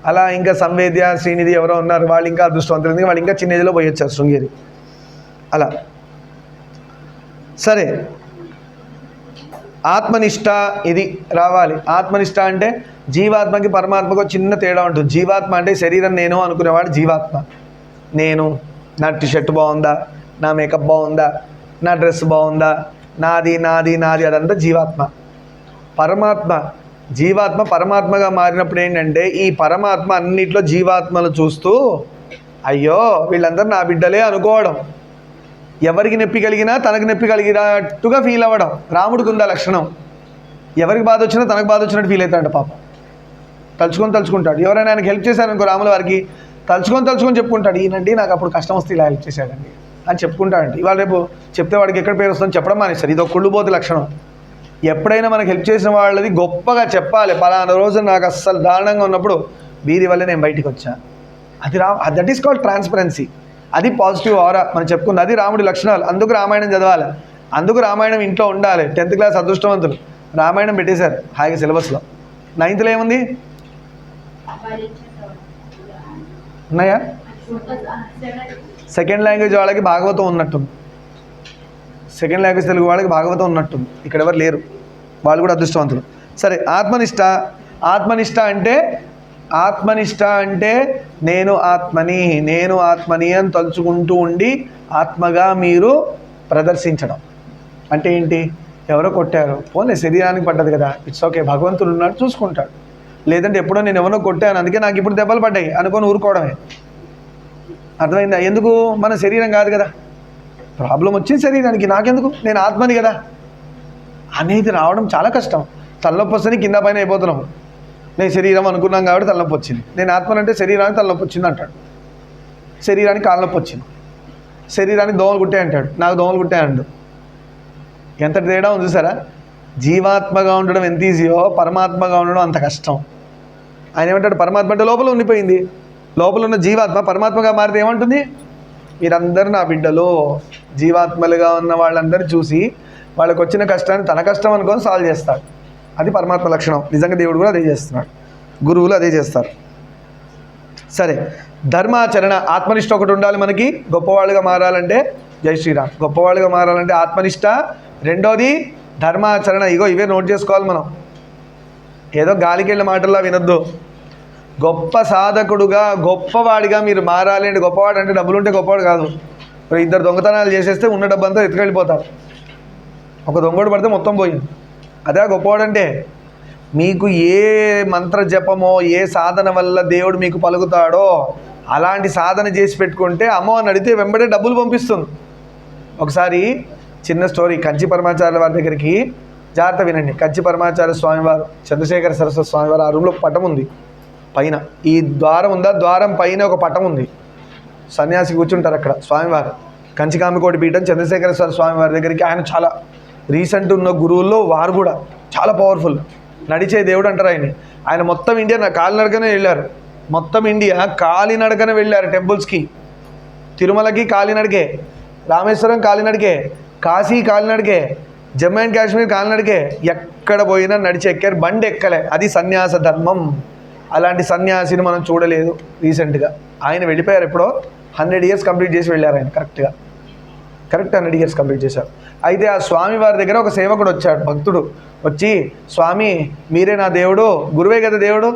అలా ఇంకా సంవేద్య, శ్రీనిధి ఎవరో ఉన్నారు, వాళ్ళు ఇంకా అదృష్టవంతులు, ఎందుకంటే వాళ్ళు ఇంకా చిన్న ఏజ్లో పోయి వచ్చారు శృంగేరి. అలా సరే, ఆత్మనిష్ట ఇది రావాలి. ఆత్మనిష్ట అంటే జీవాత్మకి పరమాత్మకు చిన్న తేడా ఉంటుంది. జీవాత్మ అంటే శరీరం నేను అనుకునేవాడు జీవాత్మ. నేను, నా టీషర్ట్ బాగుందా, నా మేకప్ బాగుందా, నా డ్రెస్ బాగుందా, నాది నాది నాది, అదంతా జీవాత్మ. పరమాత్మ, జీవాత్మ పరమాత్మగా మారినప్పుడు ఏంటంటే, ఈ పరమాత్మ అన్నిట్లో జీవాత్మలు చూస్తూ అయ్యో వీళ్ళందరూ నా బిడ్డలే అనుకోవడం, ఎవరికి నొప్పి కలిగినా తనకు నొప్పి కలిగినట్టుగా ఫీల్ అవ్వడం. రాముడికి ఉందా లక్షణం, ఎవరికి బాధ వచ్చినా తనకు బాధ వచ్చినట్టు ఫీల్ అవుతాడు పాపం. తలుచుకుంటాడు. ఎవరైనా ఆయనకు హెల్ప్ చేశారనుకో రాముల వారికి, తలుచుకొని చెప్పుకుంటాడు, ఈయనండి నాకు అప్పుడు కష్టం వస్తే ఇలా హెల్ప్ చేశాడండి అని చెప్పుకుంటాడండి. ఇవాళ రేపు చెప్తే వాడికి ఎక్కడ పేరు వస్తుందని చెప్పడం మానేస్తారు. ఇది ఒక కుళ్ళుబోతు లక్షణం. ఎప్పుడైనా మనకు హెల్ప్ చేసిన వాళ్ళది గొప్పగా చెప్పాలి. పలానా రోజు నాకు అస్సలు దారుణంగా ఉన్నప్పుడు వీరి వల్ల నేను బయటికి వచ్చాను, అది దట్ ఈస్ కాల్డ్ ట్రాన్స్పరెన్సీ. అది పాజిటివ్ ఆరా మనం చెప్పుకుంది. అది రాముడి లక్షణాలు. అందుకు రామాయణం చదవాలి, అందుకు రామాయణం ఇంట్లో ఉండాలి. 10th క్లాస్ అదృష్టవంతులు రామాయణం పెట్టేశారు హాయిగా సిలబస్లో. 9th ఏముంది ఉన్నాయా? సెకండ్ లాంగ్వేజ్ వాళ్ళకి భాగవతం ఉన్నట్టుంది, సెకండ్ లాంగ్వేజ్ తెలుగు వాళ్ళకి భాగవతం ఉన్నట్టుంది. ఇక్కడ ఎవరు లేరు, వాళ్ళు కూడా అదృష్టవంతులు. సరే, ఆత్మనిష్ట అంటే ఆత్మనిష్ట అంటే నేను ఆత్మని అని తలుచుకుంటూ ఉండి ఆత్మగా మీరు ప్రదర్శించడం. అంటే ఏంటి? ఎవరో కొట్టారు, పోనీ శరీరానికి పడ్డది కదా, ఇట్స్ ఓకే, భగవంతుడు ఉన్నాడు చూసుకుంటాడు. లేదంటే ఎప్పుడో నేను ఎవరో కొట్టాను అందుకే నాకు ఇప్పుడు దెబ్బలు పడ్డాయి అనుకొని ఊరుకోవడమే. అర్థమైందా? ఎందుకు? మన శరీరం కాదు కదా, ప్రాబ్లం వచ్చింది శరీరానికి, నాకెందుకు, నేను ఆత్మని కదా అనేది రావడం చాలా కష్టం. తలనొప్పి వస్తుంది కింద పైన అయిపోతున్నాం. నేను శరీరం అనుకున్నాం కాబట్టి తలనొప్పి వచ్చింది, నేను ఆత్మనంటే శరీరానికి తలనొప్పి వచ్చింది అంటాడు, శరీరానికి కాళ్ళనొప్పి వచ్చింది, శరీరానికి దోమలు కుట్టాయి అంటాడు, నాకు దోమలు కుట్టాయండు. ఎంత తేడా ఉంది చూసారా? జీవాత్మగా ఉండడం ఎంత ఈజీయో పరమాత్మగా ఉండడం అంత కష్టం. ఆయన ఏమంటాడు? పరమాత్మ అంటే లోపల ఉండిపోయింది, లోపల ఉన్న జీవాత్మ పరమాత్మగా మారితే ఏమంటుంది? మీరందరూ నా బిడ్డలు. జీవాత్మలుగా ఉన్న వాళ్ళందరూ చూసి వాళ్ళకి వచ్చిన కష్టాన్ని తన కష్టం అనుకొని సాల్వ్ చేస్తాడు. అది పరమాత్మ లక్షణం. నిజంగా దేవుడు కూడా అదే చేస్తున్నాడు, గురువులు అదే చేస్తారు. సరే, ధర్మాచరణ, ఆత్మనిష్ట ఒకటి ఉండాలి మనకి. గొప్పవాళ్ళుగా మారాలంటే, జై శ్రీరామ్, గొప్పవాళ్ళుగా మారాలంటే ఆత్మనిష్ట. రెండోది ధర్మాచరణ. ఇగో ఇవే నోట్ చేసుకోవాలి మనం, ఏదో గాలికెళ్ళ మాటల్లా వినొద్దు. గొప్ప సాధకుడుగా గొప్పవాడిగా మీరు మారాలి అంటే, గొప్పవాడు అంటే డబ్బులు ఉంటే గొప్పవాడు కాదు. ఇప్పుడు ఇద్దరు దొంగతనాలు చేసేస్తే ఉన్న డబ్బంతా ఎత్తుకెళ్ళిపోతారు, ఒక దొంగోడు పడితే మొత్తం పోయింది. అదే గొప్పవాడు అంటే. మీకు ఏ మంత్ర జపమో ఏ సాధన వల్ల దేవుడు మీకు పలుకుతాడో అలాంటి సాధన చేసి పెట్టుకుంటే అమ్మో అని అడిగితే వెంబడే డబ్బులు పంపిస్తుంది. ఒకసారి చిన్న స్టోరీ. కంచి పరమాచార్య వారి దగ్గరికి, జాగ్రత్త వినండి, కంచి పరమాచార్య స్వామివారు, చంద్రశేఖర సరస్వతి స్వామివారు, ఆ రూమ్లో పటం ఉంది పైన, ఈ ద్వారం ఉందా, ద్వారం పైన ఒక పటం ఉంది, సన్యాసి కూర్చుంటారు అక్కడ స్వామివారు. కంచికామికోటి పీఠం చంద్రశేఖర స్వామివారి దగ్గరికి ఆయన చాలా రీసెంట్ ఉన్న గురువుల్లో వారు కూడా చాలా పవర్ఫుల్, నడిచే దేవుడు అంటారు ఆయన. ఆయన మొత్తం ఇండియా కాలినడకనే వెళ్ళారు, మొత్తం ఇండియా కాలినడకనే వెళ్ళారు టెంపుల్స్కి. తిరుమలకి కాలినడకే, రామేశ్వరం కాలినడకే, కాశీ కాలినడకే, జమ్మూ అండ్ కాశ్మీర్ కాలినడకే, ఎక్కడ పోయినా నడిచి ఎక్కారు, బండి ఎక్కలే. అది సన్యాస ధర్మం. అలాంటి సన్యాసిని మనం చూడలేదు రీసెంట్గా. ఆయన వెళ్ళిపోయారు ఎప్పుడో, 100 years కంప్లీట్ చేసి వెళ్ళారు ఆయన. కరెక్ట్ 100 years కంప్లీట్ చేశారు. అయితే ఆ స్వామి వారి దగ్గర ఒక సేవకుడు వచ్చాడు, భక్తుడు వచ్చి, స్వామి మీరే నా దేవుడు, గురువే కదా దేవుడు,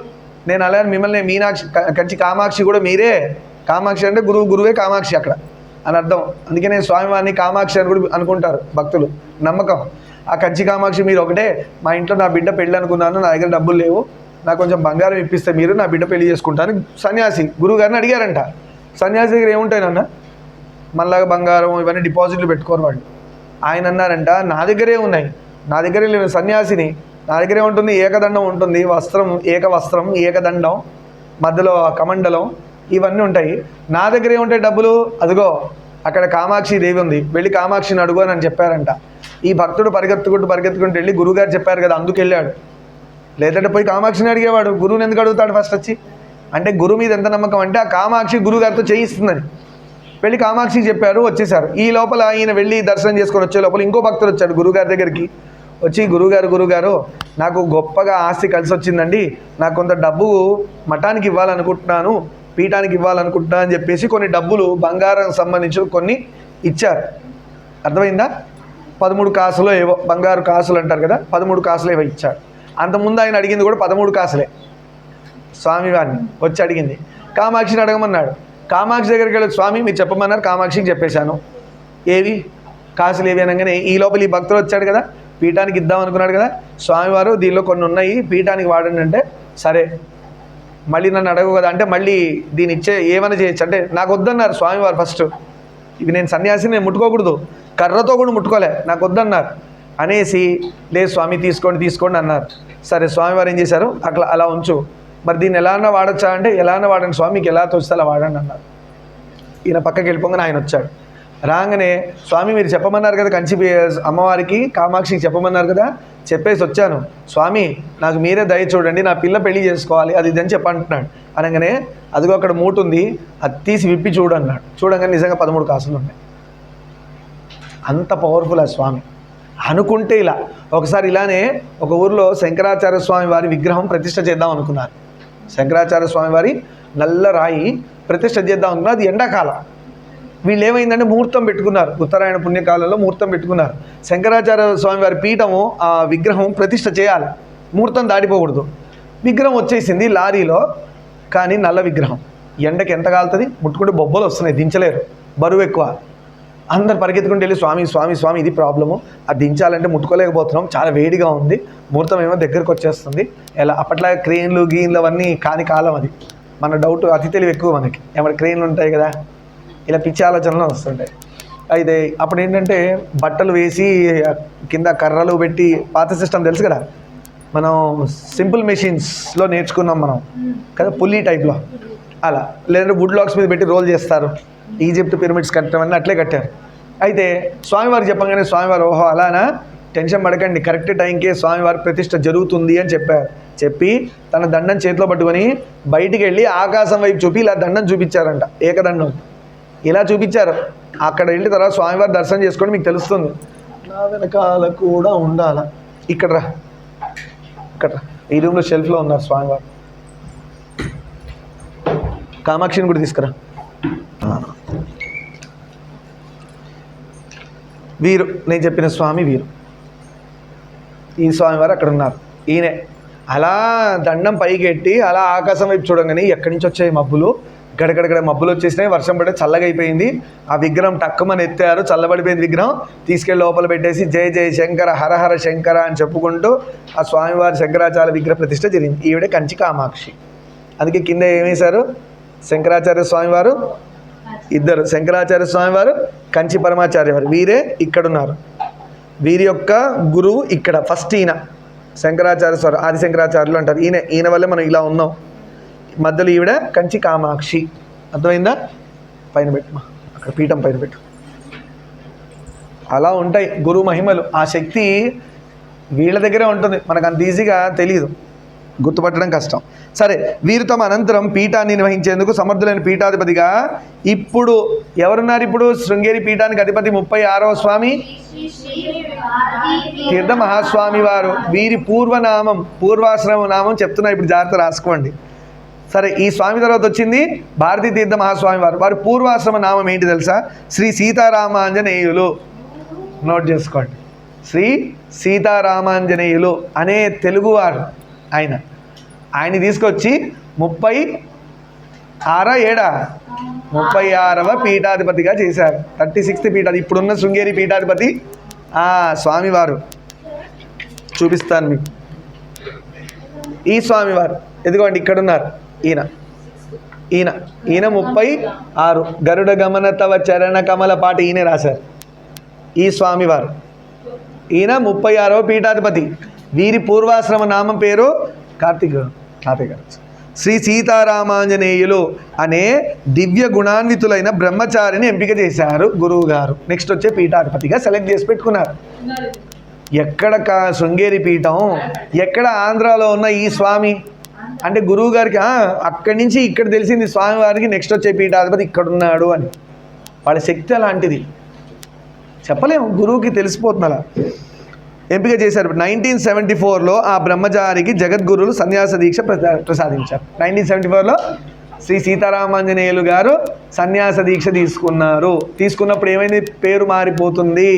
నేను అలాగే మిమ్మల్ని మీనాక్షి, కంచి కామాక్షి కూడా మీరే. కామాక్షి అంటే గురువే కామాక్షి అక్కడ అని అర్థం. అందుకే నేను స్వామివారిని కామాక్షి అని కూడా అనుకుంటారు భక్తులు, నమ్మకం. ఆ కంచి కామాక్షి మీరు ఒకటే. మా ఇంట్లో నా బిడ్డ పెళ్ళి అనుకున్నాను, నా దగ్గర డబ్బులు లేవు, నాకు కొంచెం బంగారం ఇప్పిస్తే మీరు నా బిడ్డ పెళ్లి చేసుకుంటాను. సన్యాసి గురువు గారిని అడిగారంట. సన్యాసి దగ్గర ఏముంటాయి నాన్న, మనలాగా బంగారం ఇవన్నీ డిపాజిట్లు పెట్టుకోరు వాళ్ళు. ఆయన అన్నారంట, నా దగ్గరే ఉన్నాయి, నా దగ్గరే లేవు, సన్యాసిని, నా దగ్గరే ఉంటుంది, ఏకదండం ఉంటుంది, వస్త్రం ఏకదండం, మధ్యలో కమండలం, ఇవన్నీ ఉంటాయి, నా దగ్గరే ఉంటాయి డబ్బులు. అదిగో అక్కడ కామాక్షి దేవి ఉంది, వెళ్ళి కామాక్షిని అడుగు అని చెప్పారంట. ఈ భక్తుడు పరిగెత్తుకుంటూ వెళ్ళి గురువుగారు చెప్పారు కదా అందుకు వెళ్ళాడు. లేదంటే పోయి కామాక్షిని అడిగేవాడు, గురువుని ఎందుకు అడుగుతాడు ఫస్ట్ వచ్చి? అంటే గురువు మీద ఎంత నమ్మకం అంటే ఆ కామాక్షి గురువుగారితో చేయిస్తుందని. వెళ్ళి కామాక్షికి చెప్పారు, వచ్చేసారు. ఈ లోపల ఈయన వెళ్ళి దర్శనం చేసుకొని వచ్చే లోపల ఇంకో భక్తుడు వచ్చాడు గురువుగారి దగ్గరికి. వచ్చి, గురువుగారు నాకు గొప్పగా ఆస్తి కలిసి వచ్చిందండి, నాకు కొంత డబ్బు మఠానికి ఇవ్వాలనుకుంటున్నాను, పీఠానికి ఇవ్వాలనుకుంటున్నాను అని చెప్పేసి కొన్ని డబ్బులు బంగారం సంబంధించి కొన్ని ఇచ్చారు. అర్థమైందా? 13 కాసులో ఏవో, బంగారు కాసులు అంటారు కదా, 13 కాసులు ఏవో ఇచ్చారు. అంతకుముందు ఆయన అడిగింది కూడా 13 కాసులే. స్వామివారిని వచ్చి అడిగింది, కామాక్షిని అడగమన్నాడు. కామాక్షి దగ్గరికి వెళ్ళి, స్వామి మీరు చెప్పమన్నారు, కామాక్షికి చెప్పేశాను. ఏవి కాసులు ఏవి అనగానే ఈ లోపల ఈ భక్తుడు వచ్చాడు కదా, పీఠానికి ఇద్దాం అనుకున్నాడు కదా, స్వామివారు దీనిలో కొన్ని ఉన్నాయి పీఠానికి వాడండి అంటే, సరే మళ్ళీ నన్ను అడగవు కదా అంటే, మళ్ళీ దీని ఇచ్చే ఏమైనా చేయొచ్చు అంటే, నాకు వద్దన్నారు స్వామివారు. ఫస్ట్ ఇవి నేను సన్యాసిని, నేను ముట్టుకోకూడదు, కర్రతో కూడా ముట్టుకోలే, నాకు వద్దన్నారు అనేసి, లేదు స్వామి తీసుకోండి అన్నారు. సరే స్వామివారు ఏం చేశారు, అలా ఉంచు, మరి దీన్ని ఎలా అన్నా వాడచ్చా అంటే, ఎలా అన్నా వాడండి స్వామి, మీకు ఎలా తోస్తే అలా వాడండి అన్నారు. ఈయన పక్కకి వెళ్ళిపోగానే ఆయన వచ్చాడు. రాగానే, స్వామి మీరు చెప్పమన్నారు కదా కంచి అమ్మవారికి కామాక్షికి చెప్పమన్నారు కదా, చెప్పేసి వచ్చాను స్వామి, నాకు మీరే దయ చూడండి, నా పిల్ల పెళ్లి చేసుకోవాలి, అది ఇదని చెప్పంటున్నాడు. అనగానే, అదిగో అక్కడ మూట ఉంది, అది తీసి విప్పి చూడు అన్నాడు. చూడంగానే నిజంగా 13 కాసులు ఉన్నాయి. అంత పవర్ఫుల్ ఆ స్వామి. అనుకుంటే ఇలా ఒకసారి ఇలానే ఒక ఊరిలో శంకరాచార్య స్వామి వారి విగ్రహం ప్రతిష్ఠ చేద్దాం అనుకున్నారు. శంకరాచార్య స్వామి వారి నల్ల రాయి ప్రతిష్ఠ చేద్దాం అనుకున్నారు. అది ఎండాకాలం. వీళ్ళు ఏమైందంటే ముహూర్తం పెట్టుకున్నారు, ఉత్తరాయణ పుణ్యకాలంలో ముహూర్తం పెట్టుకున్నారు. శంకరాచార్య స్వామి వారి పీఠము ఆ విగ్రహం ప్రతిష్ఠ చేయాలి, ముహూర్తం దాటిపోకూడదు. విగ్రహం వచ్చేసింది లారీలో. కానీ నల్ల విగ్రహం. ఎండకి ఎంత కాలుతుంది, ముట్టుకుంటే బొబ్బలు వస్తున్నాయి, దించలేరు, బరువు ఎక్కువ. అందరు పరిగెత్తుకుంటూ వెళ్ళి స్వామి స్వామి స్వామి ఇది ప్రాబ్లము, అది దించాలంటే ముట్టుకోలేకపోతున్నాం, చాలా వేడిగా ఉంది, ముహూర్తం ఏమో దగ్గరకు వచ్చేస్తుంది, ఎలా అప్పట్లో క్రెయిన్లు గీన్లు అవన్నీ కాని కాలం అది. మన డౌట్ అతి తెలివి ఎక్కువ మనకి, ఏమైనా క్రెయిన్లు ఉంటాయి కదా, ఇలా పిచ్చి ఆలోచనలు వస్తుంటాయి. అయితే అప్పుడు ఏంటంటే బట్టలు వేసి కింద కర్రలు పెట్టి, పాత సిస్టమ్ తెలుసు కదా, మనం సింపుల్ మెషిన్స్లో నేర్చుకున్నాం మనం కదా, పుల్లీ టైప్లో అలా, లేదంటే వుడ్ లాక్స్ మీద పెట్టి రోల్ చేస్తారు. ఈజిప్ట్ పిరమిడ్స్ కట్టడం అట్లే కట్టారు. అయితే స్వామివారు చెప్పగానే స్వామివారు ఓహో అలానా, టెన్షన్ పడకండి, కరెక్ట్ టైంకే స్వామివారి ప్రతిష్ట జరుగుతుంది అని చెప్పారు. చెప్పి తన దండం చేతిలో పట్టుకొని బయటికి వెళ్ళి ఆకాశం వైపు చూపి ఇలా దండం చూపించారంట, ఏకదండం ఇలా చూపించారు. అక్కడ వెళ్ళిన తర్వాత స్వామివారి దర్శనం చేసుకొని మీకు తెలుస్తుంది. నా వెనకాల కూడా ఉండాలా, ఇక్కడ రా, ఇక్కడ రా, ఈ రూమ్లో షెల్ఫ్లో ఉన్నారు స్వామివారు. కామాక్షిని కూడా తీసుకురా. వీరు నేను చెప్పిన స్వామి వీరు, ఈ స్వామివారు అక్కడ ఉన్నారు. ఈయనే అలా దండం పైకి ఎట్టి అలా ఆకాశం వైపు చూడంగానే ఎక్కడి నుంచి వచ్చాయి మబ్బులు, గడగడగడ మబ్బులు వచ్చేసినాయి, వర్షం పడే చల్లగా అయిపోయింది. ఆ విగ్రహం టక్కుమని ఎత్తారు, చల్లబడిపోయింది విగ్రహం, తీసుకెళ్ళి లోపల పెట్టేసి జయ జయ శంకర హరహర శంకర అని చెప్పుకుంటూ ఆ స్వామివారి శంకరాచార్య విగ్రహ ప్రతిష్ట జరిగింది. ఈవిడే కంచి కామాక్షి. అందుకే కింద ఏమేశారు, శంకరాచార్య స్వామివారు ఇద్దరు, శంకరాచార్య స్వామివారు, కంచి పరమాచార్య వారు, వీరే ఇక్కడున్నారు. వీరి యొక్క గురువు ఇక్కడ ఫస్ట్ ఈయన శంకరాచార్య స్వామి, ఆది శంకరాచార్యులు అంటారు. ఈయన వల్లే మనం ఇలా ఉన్నాం. మధ్యలో ఈవిడ కంచి కామాక్షి. అర్థమైందా? పైన పెట్టు, అక్కడ పీఠం పైన పెట్టు. అలా ఉంటాయి గురువు మహిమలు. ఆ శక్తి వీళ్ళ దగ్గరే ఉంటుంది, మనకు అంత ఈజీగా తెలియదు, గుర్తుపట్టడం కష్టం. సరే, వీరు తమ అనంతరం పీఠాన్ని నిర్వహించేందుకు సమర్థులైన పీఠాధిపతిగా ఇప్పుడు ఎవరున్నారు? ఇప్పుడు శృంగేరి పీఠానికి అధిపతి 36వ స్వామి తీర్థ మహాస్వామి వారు. వీరి పూర్వనామం, పూర్వాశ్రమ నామం చెప్తున్నా, ఇప్పుడు జాగ్రత్త రాసుకోండి. సరే, ఈ స్వామి తర్వాత వచ్చింది భారతీ తీర్థ మహాస్వామి వారు. వారి పూర్వాశ్రమ నామం ఏంటి తెలుసా? శ్రీ సీతారామాంజనేయులు. నోట్ చేసుకోండి, శ్రీ సీతారామాంజనేయులు అనే తెలుగువారు ఆయన తీసుకొచ్చి 36వ పీఠాధిపతిగా చేశారు. 36th పీఠాధిపతి ఇప్పుడున్న శృంగేరి పీఠాధిపతి స్వామివారు. చూపిస్తాను మీకు. ఈ స్వామివారు ఎదుగోండి ఇక్కడున్నారు. ఈయన 36 గరుడ గమన తవ చరణ కమల పాట ఈయనే రాశారు. ఈ స్వామివారు ఈయన 36వ పీఠాధిపతి. వీరి పూర్వాశ్రమ నామం పేరు కార్తీక్ గారు. శ్రీ సీతారామాంజనేయులు అనే దివ్య గుణాన్వితులైన బ్రహ్మచారిని ఎంపిక చేశారు గురువు గారు. నెక్స్ట్ వచ్చే పీఠాధిపతిగా సెలెక్ట్ చేసి పెట్టుకున్నారు. ఎక్కడ శృంగేరి పీఠం, ఎక్కడ ఆంధ్రాలో ఉన్న ఈ స్వామి అంటే గురువు గారికి అక్కడి నుంచి ఇక్కడ తెలిసింది స్వామివారికి నెక్స్ట్ వచ్చే పీఠాధిపతి ఇక్కడున్నాడు అని. వాళ్ళ శక్తి అలాంటిది, చెప్పలేము, గురువుకి తెలిసిపోతుంది. అలా ఎంపిక చేశారు. 1974లో ఆ బ్రహ్మచారికి జగద్గురువులు సన్యాస దీక్ష ప్రసాదించారు. 1974లో శ్రీ సీతారామాంజనేయులు గారు సన్యాస దీక్ష తీసుకున్నారు. తీసుకున్నప్పుడు ఏమైంది? పేరు మారిపోతుంది.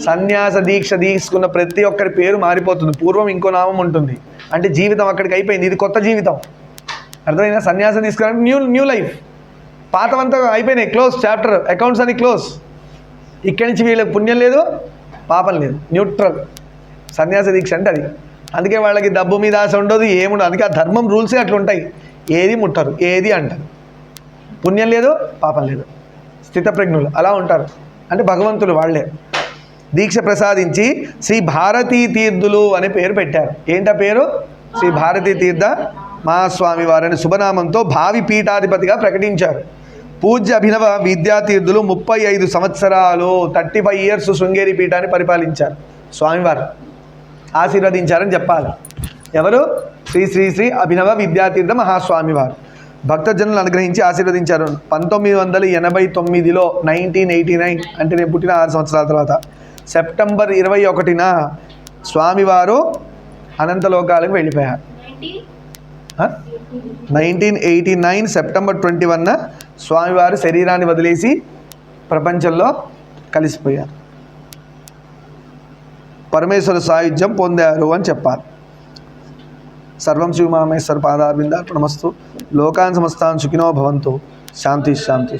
సన్యాస దీక్ష తీసుకున్న ప్రతి ఒక్కరి పేరు మారిపోతుంది. పూర్వం ఇంకో నామం ఉంటుంది, అంటే జీవితం అక్కడికి అయిపోయింది, ఇది కొత్త జీవితం. అర్థమైనా? సన్యాసం తీసుకున్నారంటే న్యూ లైఫ్. పాతవంతా అయిపోయినాయి, క్లోజ్ చాప్టర్, అకౌంట్స్ అని క్లోజ్. ఇక్కడి నుంచి వీళ్ళకి పుణ్యం లేదు, పాపం లేదు, న్యూట్రల్ సన్యాస దీక్ష అంటే అది. అందుకే వాళ్ళకి డబ్బు మీద ఆశ ఉండదు, ఏముండదు. అందుకే ఆ ధర్మం రూల్సే అట్లా ఉంటాయి. ఏది ముట్టరు, ఏది అంటారు, పుణ్యం లేదు, పాపం లేదు, స్థితప్రజ్ఞులు అలా ఉంటారు. అంటే భగవంతులు వాళ్ళే. దీక్ష ప్రసాదించి శ్రీ భారతీ తీర్థులు అనే పేరు పెట్టారు. ఏంటా పేరు? శ్రీ భారతీ తీర్థ మహాస్వామి వారిని శుభనామంతో భావి పీఠాధిపతిగా ప్రకటించారు. పూజ్య అభినవ విద్యాతీర్థులు 35 సంవత్సరాలు 35 years శృంగేరి పీఠాన్ని పరిపాలించారు. స్వామివారు ఆశీర్వదించారని చెప్పాలి. ఎవరు? శ్రీ శ్రీ శ్రీ అభినవ విద్యాతీర్థ మహాస్వామి వారు భక్తజనులను అనుగ్రహించి ఆశీర్వదించారు. 1989లో 1989 అంటే నేను పుట్టిన 6 సంవత్సరాల తర్వాత సెప్టెంబర్ 21న స్వామివారు అనంతలోకాలకు వెళ్ళిపోయారు. 1989 సెప్టెంబర్ 21న స్వామివారు శరీరాన్ని వదిలేసి ప్రపంచంలో కలిసిపోయారు. పరమేశ్వర సాయుధ్యం పొందారు అని చెప్పాలి. సర్వం శివమామేశ్వర పాదారవిందార్పణమస్తు. లోకాన్ సమస్తాన్ సుఖినో భవంతు. శాంతి శాంతి.